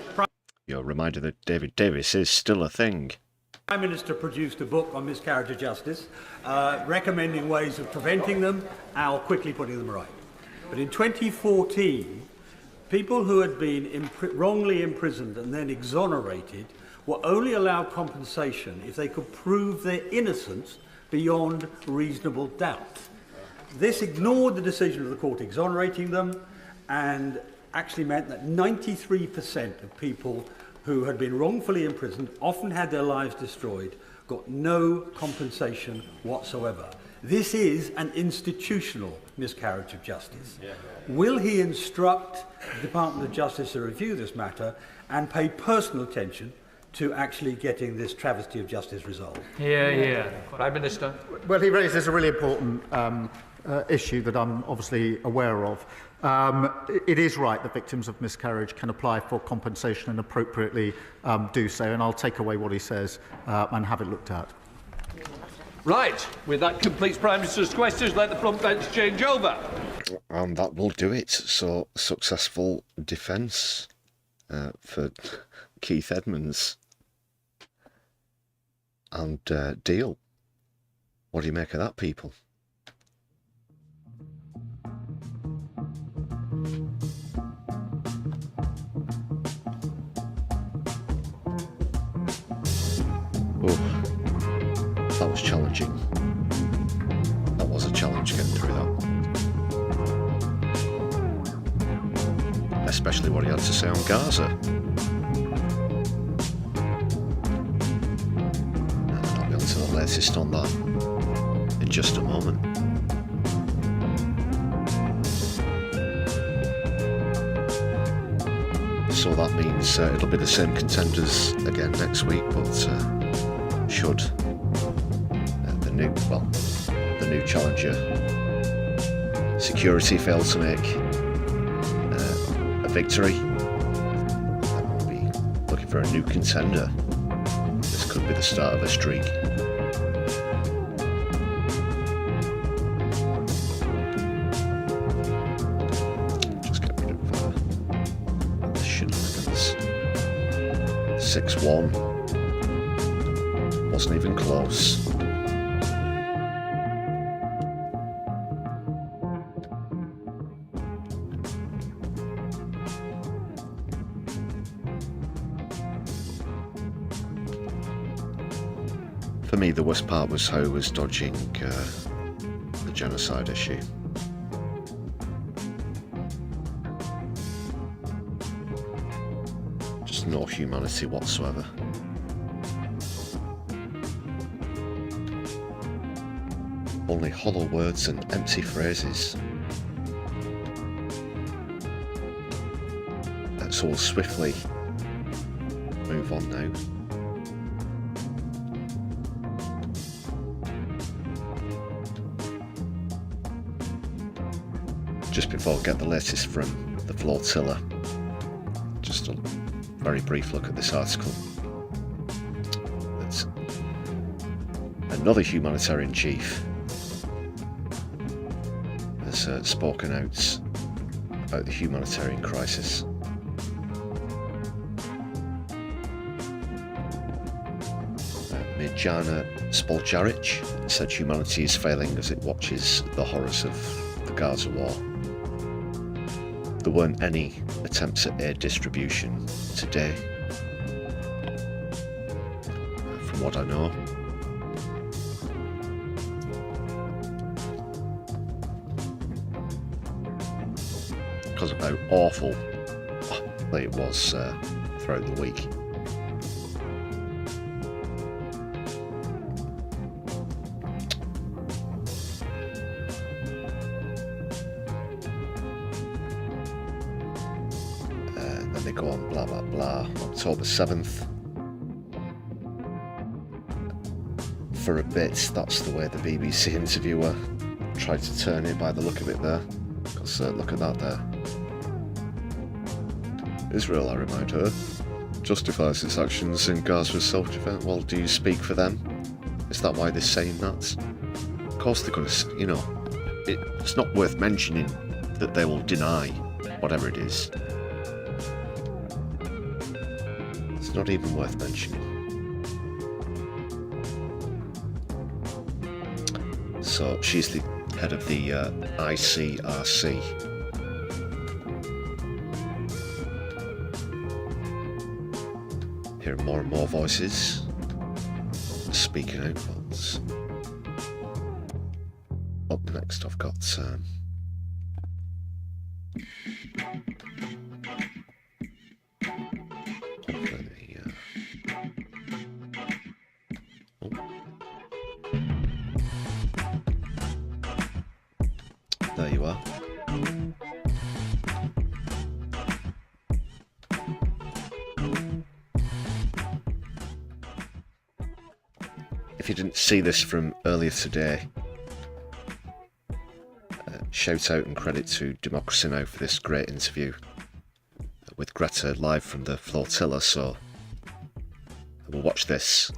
You're reminded that David Davis is still a thing. Prime Minister produced a book on miscarriage of justice, recommending ways of preventing them or quickly putting them right. But in 2014, people who had been wrongly imprisoned and then exonerated were only allowed compensation if they could prove their innocence beyond reasonable doubt. This ignored the decision of the court exonerating them and actually meant that 93% of people who had been wrongfully imprisoned, often had their lives destroyed, got no compensation whatsoever. This is an institutional miscarriage of justice. Will he instruct the Department of Justice to review this matter and pay personal attention to actually getting this travesty of justice resolved? Prime Minister. Well, he raises a really important issue that I'm obviously aware of. It is right that victims of miscarriage can apply for compensation and appropriately do so, and I'll take away what he says and have it looked at. Right, with that completes Prime Minister's questions. Let the front bench change over. And that will do it. So, successful defence for Keith Edmonds. And deal. What do you make of that, people? Oh, that was challenging. That was a challenge getting through that. Especially what he had to say on Gaza. And I'll be on to the latest on that in just a moment. So that means it'll be the same contenders again next week, but should the new challenger Security fail to make a victory, then we'll be looking for a new contender. This could be the start of a streak. Just get rid of the shenanigans. 6-1. Wasn't even close. For me, the worst part was how he was dodging the genocide issue. Just no humanity whatsoever. Only hollow words and empty phrases. So we'll swiftly move on now. just before I get the latest from the flotilla, just a very brief look at this article. It's another humanitarian chief has spoken out about the humanitarian crisis. Mirjana Spoljaric said humanity is failing as it watches the horrors of the Gaza war. There weren't any attempts at aid distribution today, from what I know. Because of how awful it was throughout the week. Then they go on blah blah blah. October 7th. For a bit, that's the way the BBC interviewer tried to turn it by the look of it there. Because look at that there. Israel, I remind her, justifies its actions in Gaza as self-defense. Well, do you speak for them? Is that why they're saying that? Of course they're going to, you know, it's not worth mentioning that they will deny whatever it is. It's not even worth mentioning. So she's the head of the ICRC. Hearing more and more voices speaking out. What's up next? I've got there you are. If you didn't see this from earlier today, shout out and credit to Democracy Now! For this great interview with Greta live from the flotilla. So we'll watch this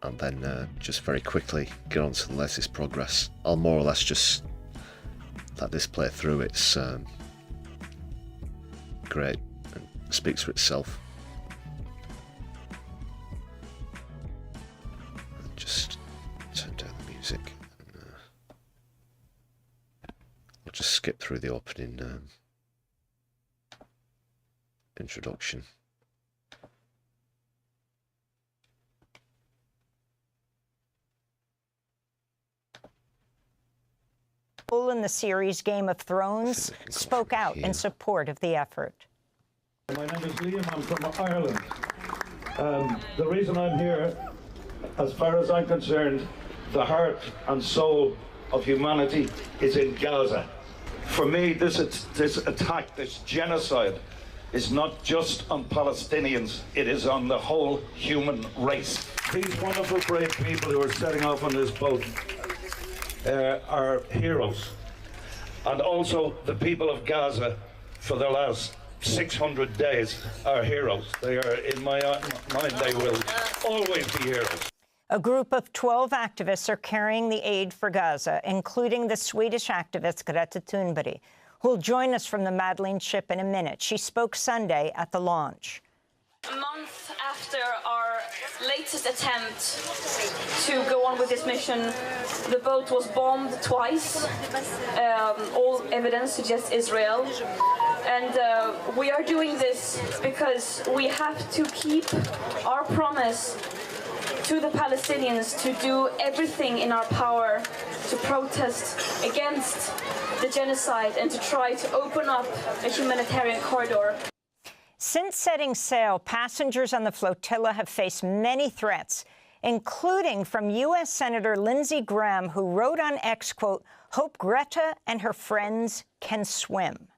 and then just very quickly get on to the latest progress. I'll more or less just let this play through. It's great and speaks for itself. Just turn down the music. And, I'll just skip through the opening introduction. In the series Game of Thrones spoke out in support of the effort. My name is Liam, I'm from Ireland. The reason I'm here, as far as I'm concerned, the heart and soul of humanity is in Gaza. For me, this attack, this genocide, is not just on Palestinians, it is on the whole human race. These wonderful, brave people who are setting off on this boat are heroes. And also the people of Gaza, for the last 600 days, are heroes. They are, in my mind, they will always be heroes. A group of 12 activists are carrying the aid for Gaza, including the Swedish activist Greta Thunberg, who will join us from the Madeleine ship in a minute. She spoke Sunday at the launch. A month after our latest attempt to go on with this mission, the boat was bombed twice. All evidence suggests Israel. And we are doing this because we have to keep our promise to the Palestinians to do everything in our power to protest against the genocide and to try to open up a humanitarian corridor. Since setting sail, passengers on the flotilla have faced many threats, including from U.S. Senator Lindsey Graham, who wrote on X, quote, "Hope Greta and her friends can swim,"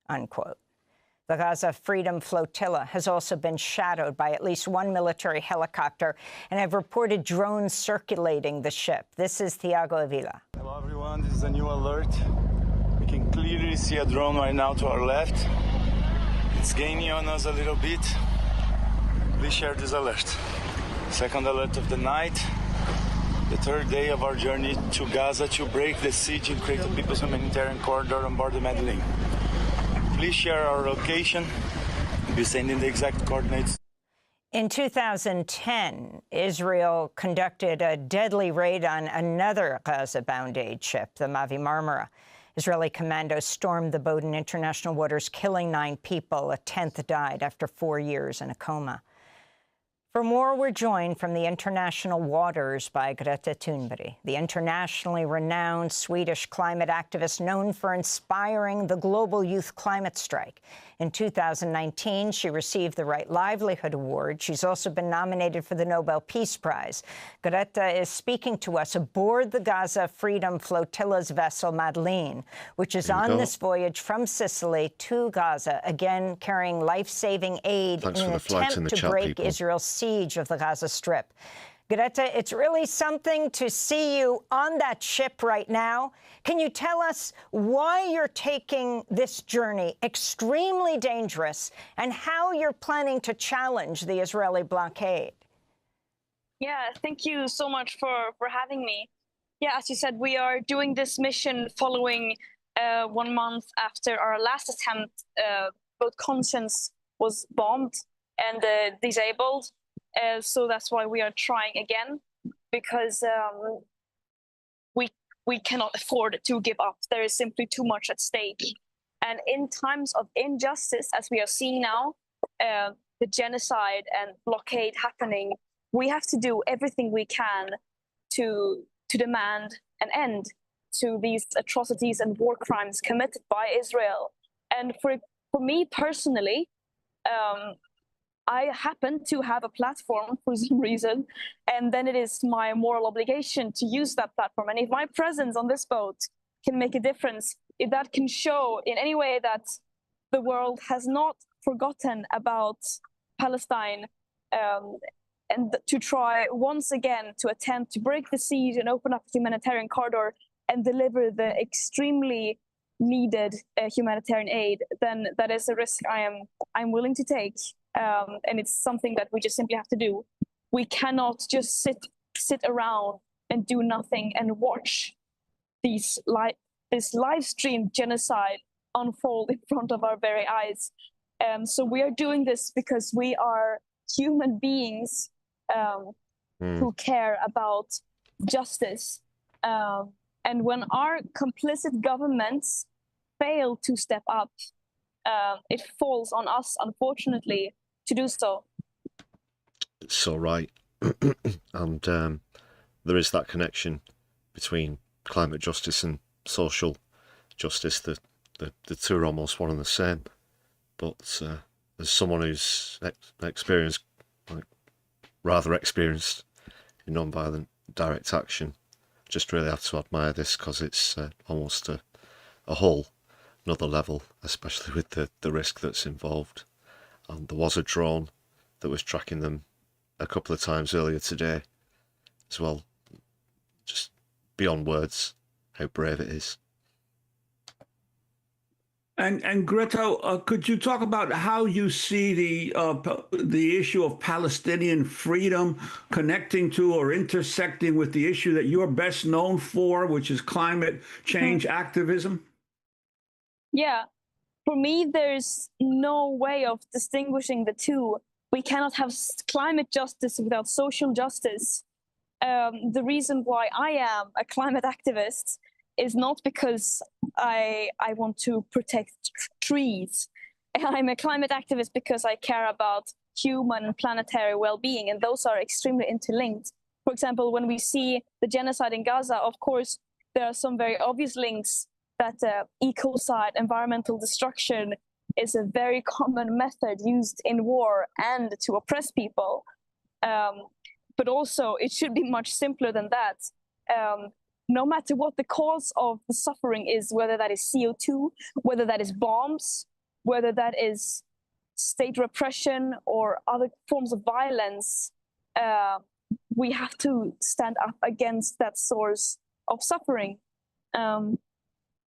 unquote. The Gaza Freedom Flotilla has also been shadowed by at least one military helicopter and have reported drones circulating the ship. This is Thiago Avila. Hello, everyone. This is a new alert. We can clearly see a drone right now to our left. It's gaining on us a little bit. Please share this alert. Second alert of the night. The third day of our journey to Gaza to break the siege and create a people's humanitarian corridor on board the Medellin. Please share our location. We'll be sending the exact coordinates. In 2010, Israel conducted a deadly raid on another Gaza-bound aid ship, the Mavi Marmara. Israeli commandos stormed the boat in international waters, killing 9 people. A 10th died after 4 years in a coma. For more, we're joined from the international waters by Greta Thunberg, the internationally renowned Swedish climate activist known for inspiring the global youth climate strike. In 2019, she received the Right Livelihood Award. She's also been nominated for the Nobel Peace Prize. Greta is speaking to us aboard the Gaza Freedom Flotilla's vessel Madeleine, which is on this voyage from Sicily to Gaza, again carrying life-saving aid in an attempt to break Israel's siege of the Gaza Strip. Greta, it's really something to see you on that ship right now. Can you tell us why you're taking this journey, extremely dangerous, and how you're planning to challenge the Israeli blockade? Yeah, thank you so much for having me. Yeah, as you said, we are doing this mission following 1 month after our last attempt. Both Conscience was bombed and disabled. So that's why we are trying again, because we cannot afford to give up. There is simply too much at stake. And in times of injustice, as we are seeing now, the genocide and blockade happening, we have to do everything we can to demand an end to these atrocities and war crimes committed by Israel. And for me personally, I happen to have a platform for some reason, and then it is my moral obligation to use that platform. And if my presence on this boat can make a difference, if that can show in any way that the world has not forgotten about Palestine, and to try once again to attempt to break the siege and open up a humanitarian corridor and deliver the extremely needed humanitarian aid, then that is a risk I'm willing to take. And it's something that we just simply have to do. We cannot just sit around and do nothing and watch this live stream genocide unfold in front of our very eyes. So we are doing this because we are human beings who care about justice. And when our complicit governments fail to step up, it falls on us, unfortunately, to do so. It's so right. And there is that connection between climate justice and social justice. The two are almost one and the same. But as someone who's rather experienced in non-violent direct action, just really have to admire this, because it's almost a whole another level, especially with the risk that's involved. And there was a drone that was tracking them a couple of times earlier today as well. Just beyond words how brave it is. And Greta, could you talk about how you see the issue of Palestinian freedom connecting to or intersecting with the issue that you're best known for, which is climate change activism? Yeah, for me, there's no way of distinguishing the two. We cannot have climate justice without social justice. The reason why I am a climate activist is not because I want to protect trees. I'm a climate activist because I care about human and planetary well-being, and those are extremely interlinked. For example, when we see the genocide in Gaza, of course, there are some very obvious links that ecocide, environmental destruction, is a very common method used in war and to oppress people. But also, it should be much simpler than that. No matter what the cause of the suffering is, whether that is CO2, whether that is bombs, whether that is state repression or other forms of violence, we have to stand up against that source of suffering.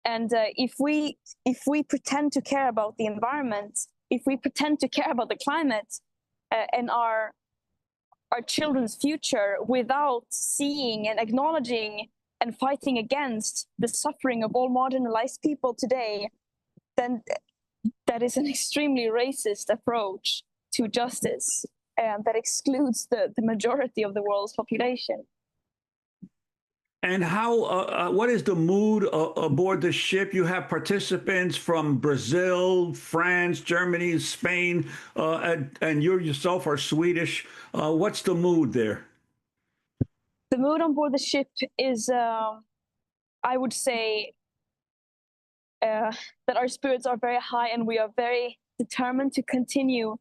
And if we pretend to care about the environment, if we pretend to care about the climate and our children's future without seeing and acknowledging and fighting against the suffering of all marginalized people today, then that is an extremely racist approach to justice that excludes the majority of the world's population. And how? What is the mood aboard the ship? You have participants from Brazil, France, Germany, Spain, and you yourself are Swedish. What's the mood there? The mood on board the ship is, I would say, that our spirits are very high and we are very determined to continue.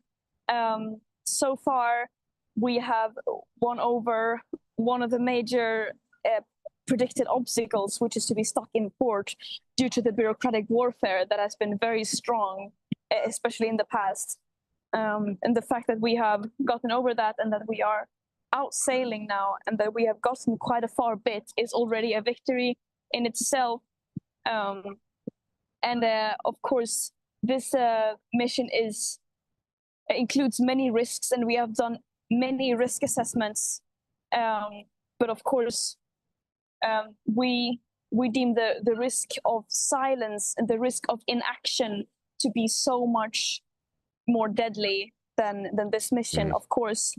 So far, we have won over one of the major predicted obstacles, which is to be stuck in port due to the bureaucratic warfare that has been very strong, especially in the past. And the fact that we have gotten over that and that we are out sailing now and that we have gotten quite a far bit is already a victory in itself. And of course, this mission includes many risks, and we have done many risk assessments. But of course, we deem the risk of silence and the risk of inaction to be so much more deadly than this mission, of course.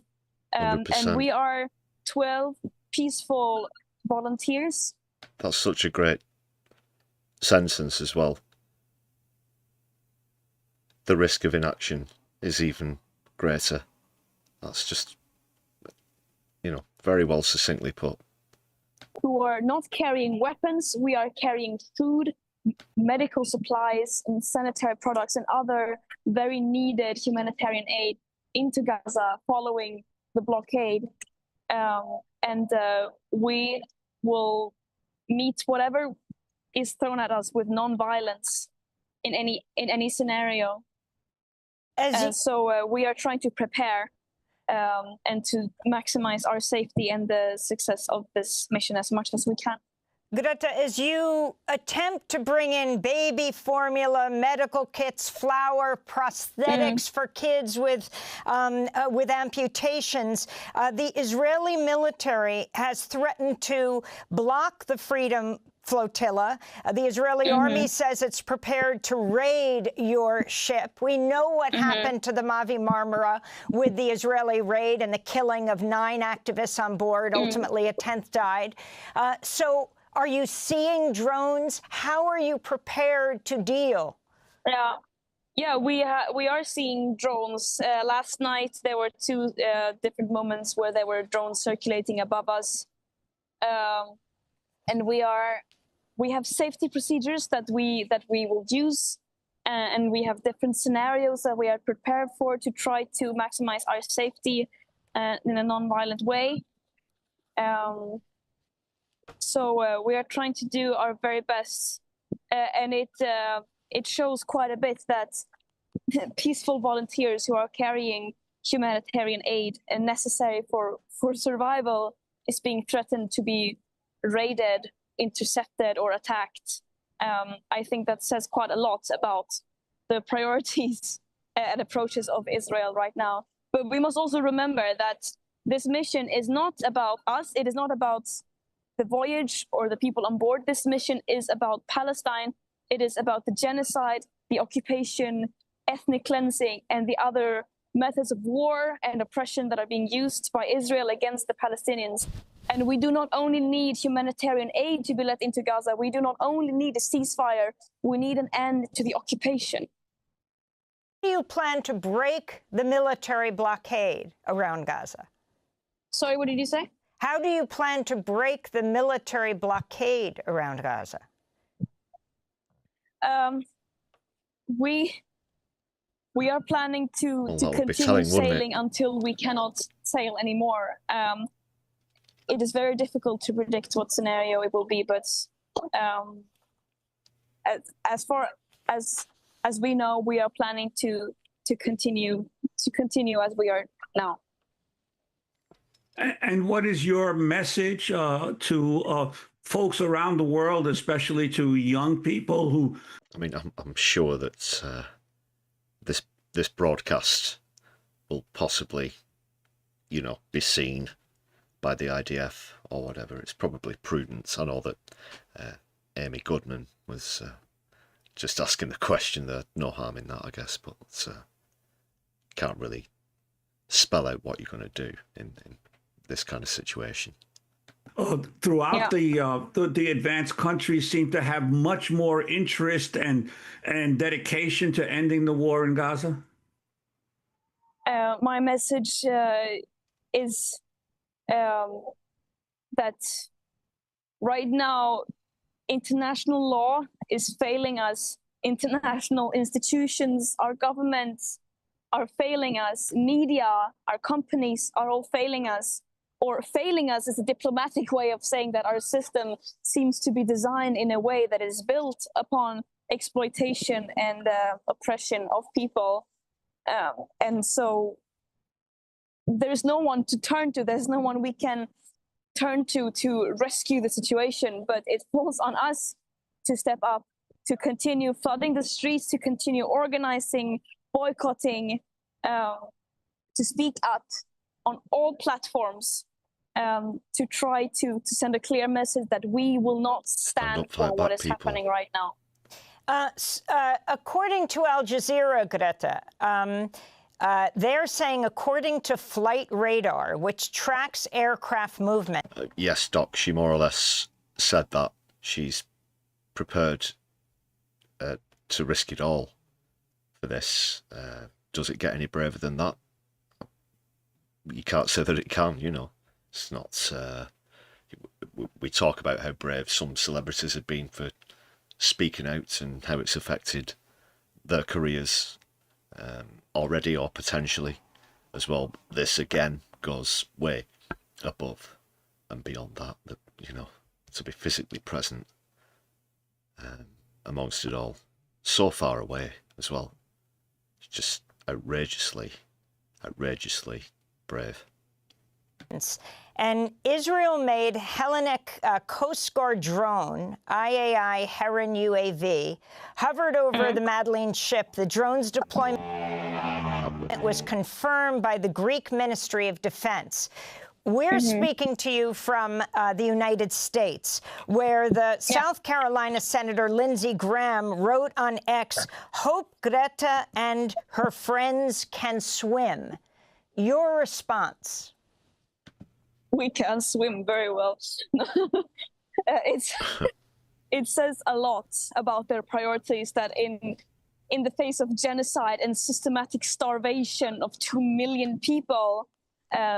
And we are 12 peaceful volunteers. That's such a great sentence as well. The risk of inaction is even greater. That's just, very well succinctly put. Who are not carrying weapons, we are carrying food, medical supplies, and sanitary products and other very needed humanitarian aid into Gaza following the blockade. And we will meet whatever is thrown at us with non-violence in any scenario. So we are trying to prepare and to maximize our safety and the success of this mission as much as we can. Greta, as you attempt to bring in baby formula, medical kits, flour, prosthetics for kids with amputations, the Israeli military has threatened to block the Freedom Flotilla. The Israeli army says it's prepared to raid your ship. We know what happened to the Mavi Marmara with the Israeli raid and the killing of 9 activists on board. Ultimately, a 10th died. So are you seeing drones? How are you prepared to deal? Yeah, we are seeing drones. Last night, there were 2 different moments where there were drones circulating above us. And we have safety procedures that we will use, and we have different scenarios that we are prepared for to try to maximize our safety in a non-violent way. So we are trying to do our very best, and it shows quite a bit that peaceful volunteers who are carrying humanitarian aid and necessary for survival is being threatened to be raided, intercepted, or attacked. I think that says quite a lot about the priorities and approaches of Israel right now. But we must also remember that this mission is not about us. It is not about the voyage or the people on board. This mission is about Palestine. It is about the genocide, the occupation, ethnic cleansing, and the other methods of war and oppression that are being used by Israel against the Palestinians. And we do not only need humanitarian aid to be let into Gaza, we do not only need a ceasefire, we need an end to the occupation. How do you plan to break the military blockade around Gaza? Sorry, what did you say? How do you plan to break the military blockade around Gaza? We are planning to continue sailing until we cannot sail anymore. It is very difficult to predict what scenario it will be, but as far as we know, we are planning to continue as we are now. And what is your message to folks around the world, especially to young people who... I mean, I'm sure that this broadcast will possibly, you know, be seen by the IDF or whatever. It's probably prudent. I know that Amy Goodman was just asking the question. There's no harm in that, I guess, but can't really spell out what you're going to do in this kind of situation. Throughout the advanced countries seem to have much more interest and dedication to ending the war in Gaza? My message is that right now international law is failing us. International institutions, our governments are failing us. Media, our companies are all failing us. Or failing us is a diplomatic way of saying that our system seems to be designed in a way that is built upon exploitation and oppression of people. And so there's no one to turn to. There's no one we can turn to rescue the situation. But it falls on us to step up, to continue flooding the streets, to continue organizing, boycotting, to speak up on all platforms, to try to send a clear message that we will not stand for what is happening right now. According to Al Jazeera, Greta, they're saying, according to flight radar, which tracks aircraft movement. Yes, Doc, she more or less said that she's prepared to risk it all for this. Does it get any braver than that? You can't say that it can, you know. It's not... we talk about how brave some celebrities have been for speaking out and how it's affected their careers already or potentially as well. This, again, goes way above and beyond that, you know, to be physically present amongst it all. So far away as well. It's just outrageously brave. An Israel-made Hellenic Coast Guard drone, IAI Heron UAV, hovered over the Madeleine ship. The drone's deployment was confirmed by the Greek Ministry of Defense. We're speaking to you from the United States, where the South Carolina Senator Lindsey Graham wrote on X, "Hope Greta and her friends can swim." Your response? We can swim very well. It says a lot about their priorities that in the face of genocide and systematic starvation of 2 million people,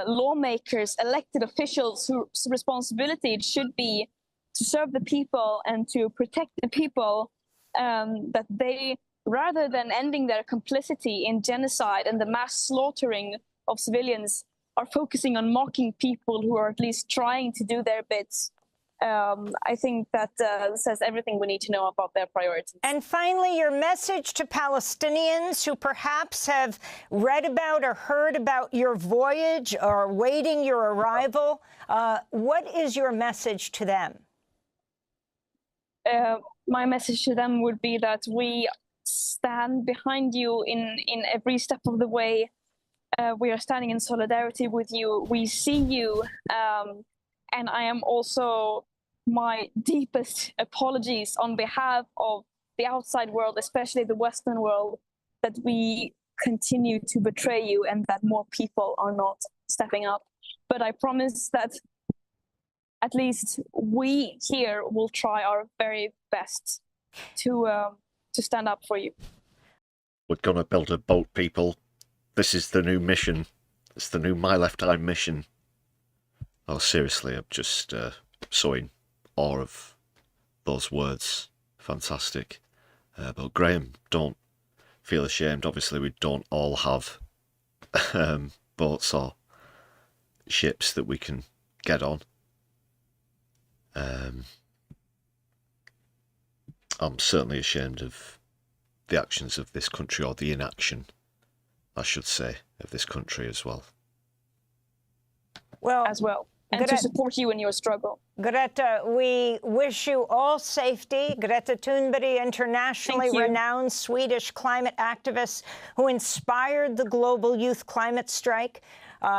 lawmakers, elected officials whose responsibility it should be to serve the people and to protect the people, that they, rather than ending their complicity in genocide and the mass slaughtering of civilians, are focusing on mocking people who are at least trying to do their bits. I think that says everything we need to know about their priorities. And finally, your message to Palestinians who perhaps have read about or heard about your voyage or waiting your arrival. What is your message to them? My message to them would be that we stand behind you in every step of the way. We are standing in solidarity with you. We see you. And I am also my deepest apologies on behalf of the outside world, especially the Western world, that we continue to betray you and that more people are not stepping up. But I promise that at least we here will try our very best to stand up for you. We're going to build a boat, people. This is the new mission. It's the new My Left Eye mission. Oh, seriously, I'm just so in awe of those words. Fantastic. But Graham, don't feel ashamed. Obviously, we don't all have boats or ships that we can get on. I'm certainly ashamed of the actions of this country, or the inaction, I should say, of this country as well. Well, and to support you in your struggle. Greta, we wish you all safety. Greta Thunberg, internationally renowned Swedish climate activist who inspired the global youth climate strike.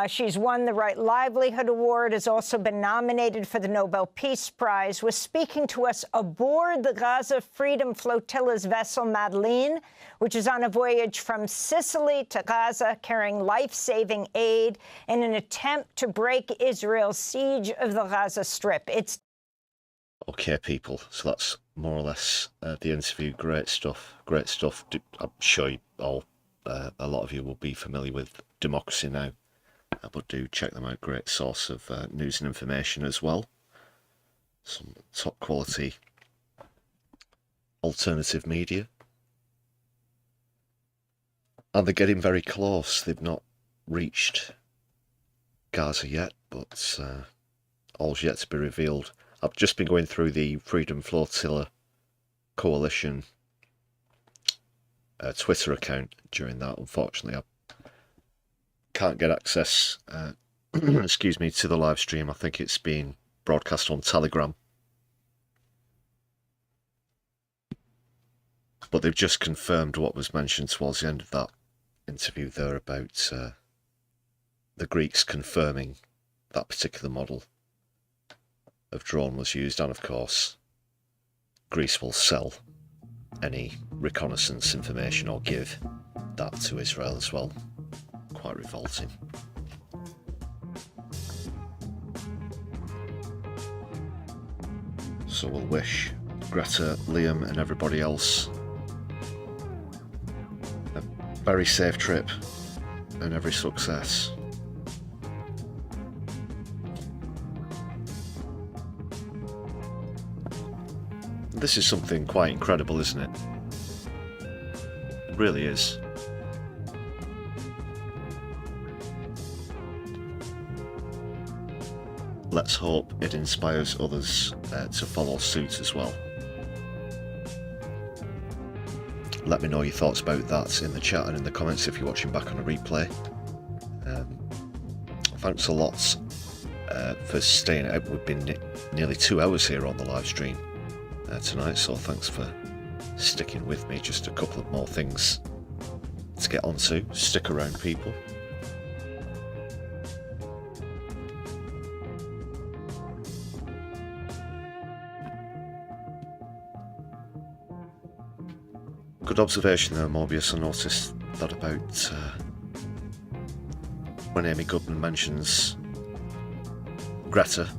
She's won the Right Livelihood Award, has also been nominated for the Nobel Peace Prize, was speaking to us aboard the Gaza Freedom Flotilla's vessel Madeleine, which is on a voyage from Sicily to Gaza, carrying life-saving aid in an attempt to break Israel's siege of the Gaza Strip. It's okay, people. So that's more or less the interview. Great stuff. Great stuff. I'm sure you all, a lot of you will be familiar with Democracy Now! But do check them out. Great source of news and information as well. Some top quality alternative media. And they're getting very close. They've not reached Gaza yet, but all's yet to be revealed. I've just been going through the Freedom Flotilla Coalition Twitter account during that. Unfortunately, I can't get access, excuse me, to the live stream. I think it's being broadcast on Telegram. But they've just confirmed what was mentioned towards the end of that interview there about the Greeks confirming that particular model of drone was used, and of course Greece will sell any reconnaissance information or give that to Israel as well. Quite revolting. So we'll wish Greta, Liam and everybody else a very safe trip and every success. This is something quite incredible, isn't it? It really is. Let's hope it inspires others to follow suit as well. Let me know your thoughts about that in the chat and in the comments if you're watching back on a replay. Thanks a lot for staying out. We've been nearly 2 hours here on the live stream tonight, so thanks for sticking with me. Just a couple of more things to get onto. Stick around, people. Good observation there, Morbius. I noticed that about when Amy Goodman mentions Greta,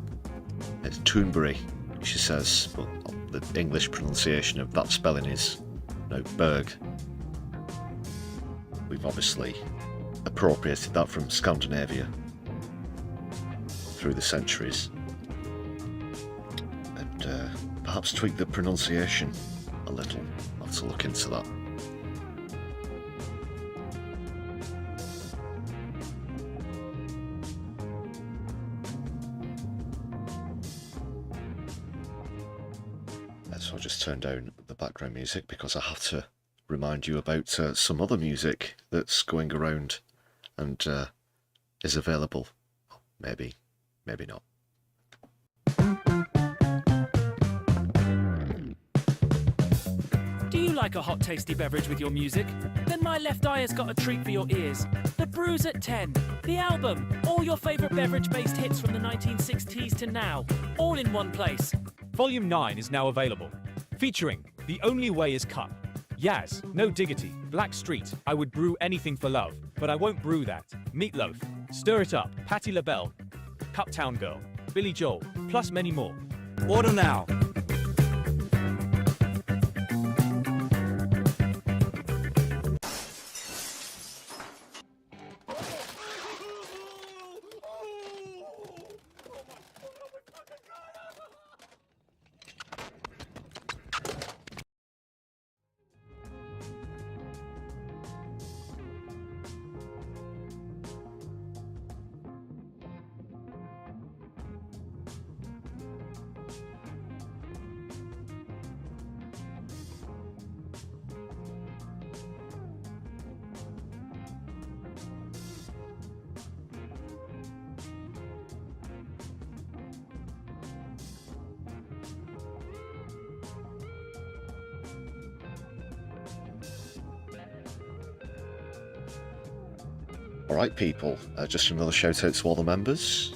it's Thunberg, she says, but the English pronunciation of that spelling is Berg. We've obviously appropriated that from Scandinavia through the centuries and perhaps tweak the pronunciation a little. I'll have to look into that. So I'll just turn down the background music because I have to remind you about some other music that's going around and is available. Maybe, maybe not. Do you like a hot, tasty beverage with your music? Then My Left Eye has got a treat for your ears. The Brews at 10, the album, all your favourite beverage-based hits from the 1960s to now, all in one place. Volume 9 is now available, featuring The Only Way Is Cup, Yaz, No Diggity, Black Street, I Would Brew Anything for Love, But I Won't Brew That, Meatloaf, Stir It Up, Patti LaBelle, Cuptown Girl, Billy Joel, plus many more. Order now. Alright people, just another shout out to all the members,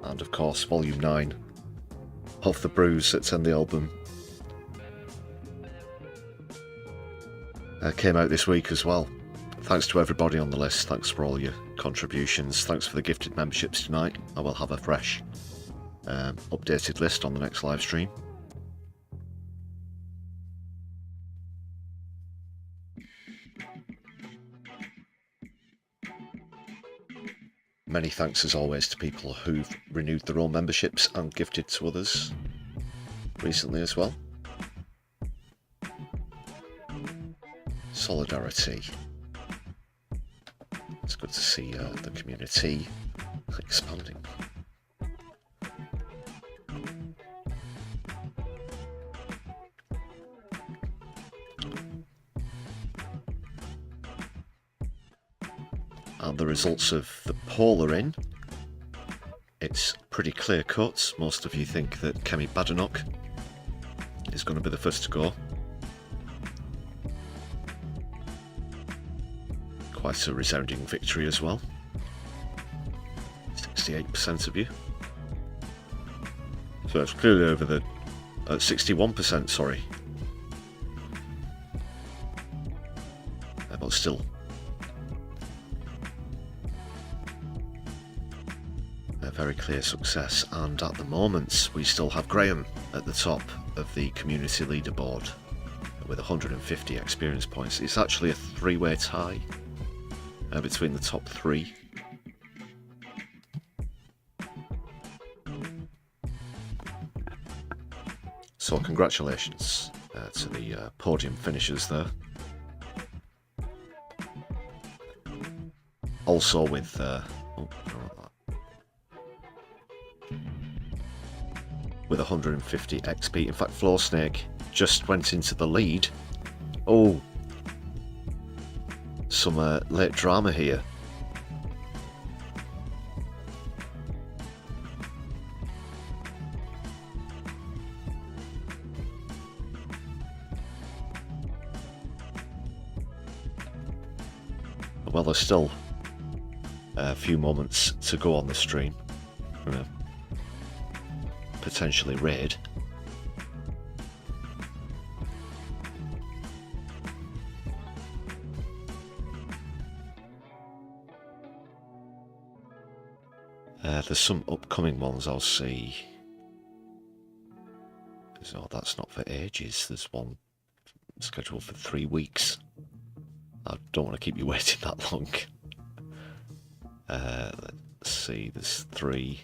and of course Volume 9 of the Brews at 10 the album came out this week as well. Thanks to everybody on the list, thanks for all your contributions, thanks for the gifted memberships tonight. I will have a fresh updated list on the next live stream. Many thanks as always to people who've renewed their own memberships and gifted to others recently as well. Solidarity. It's good to see the community expanding. And the results of the poll are in. It's pretty clear cut. Most of you think that Kemi Badenoch is going to be the first to go. Quite a resounding victory as well. 68% of you. So it's clearly over the 61%, sorry. But still. A very clear success, and at the moment we still have Graham at the top of the community leaderboard with 150 experience points. It's actually a three-way tie between the top three. So congratulations to the podium finishers there. Also with with 150 XP. In fact, Floor Snake just went into the lead. Oh, some late drama here. Well, there's still a few moments to go on the stream. We're gonna potentially raid. There's some upcoming ones I'll see. Oh, that's not for ages. There's one scheduled for 3 weeks. I don't want to keep you waiting that long. Let's see, there's 3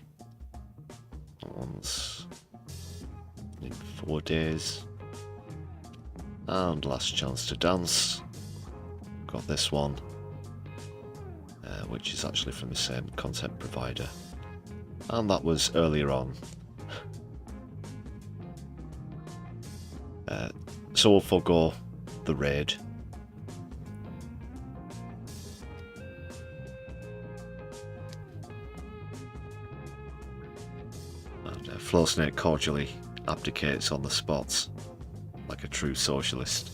ones in 4 days. And Last Chance to Dance. Got this one, which is actually from the same content provider. And that was earlier on. So we'll forego the raid. And Flow Snake cordially abdicates on the spot, like a true socialist.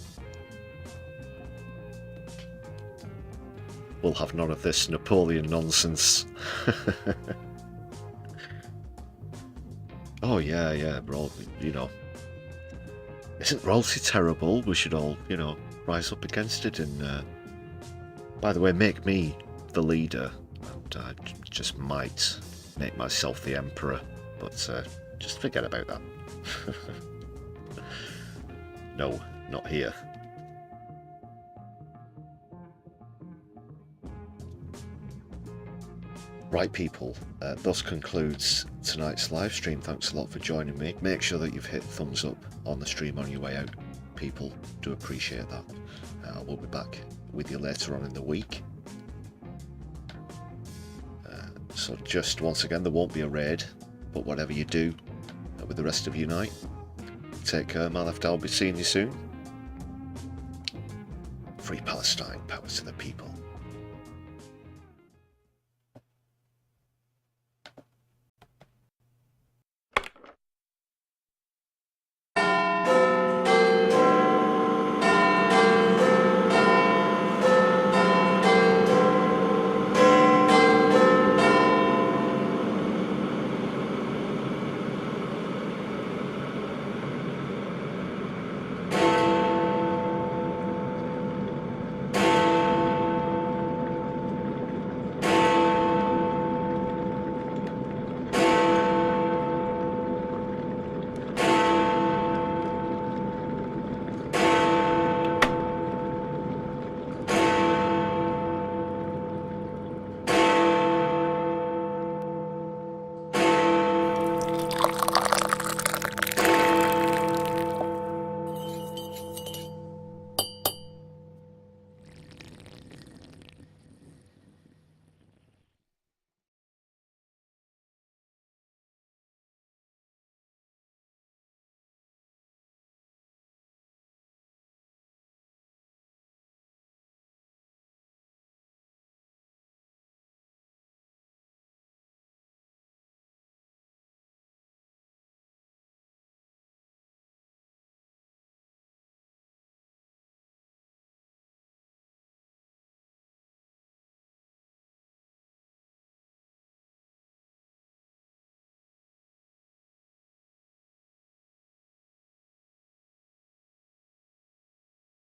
We'll have none of this Napoleon nonsense. Oh yeah, you know. Isn't royalty terrible? We should all, you know, rise up against it and, by the way, make me the leader. And I just might make myself the emperor, but just forget about that. No, not here. Right people, thus concludes tonight's live stream. Thanks a lot for joining me. Make sure that you've hit thumbs up on the stream on your way out. People do appreciate that. I will be back with you later on in the week. So just once again, there won't be a raid, but whatever you do with the rest of your night, take care. My Left, I'll be seeing you soon. Free Palestine, power to the people.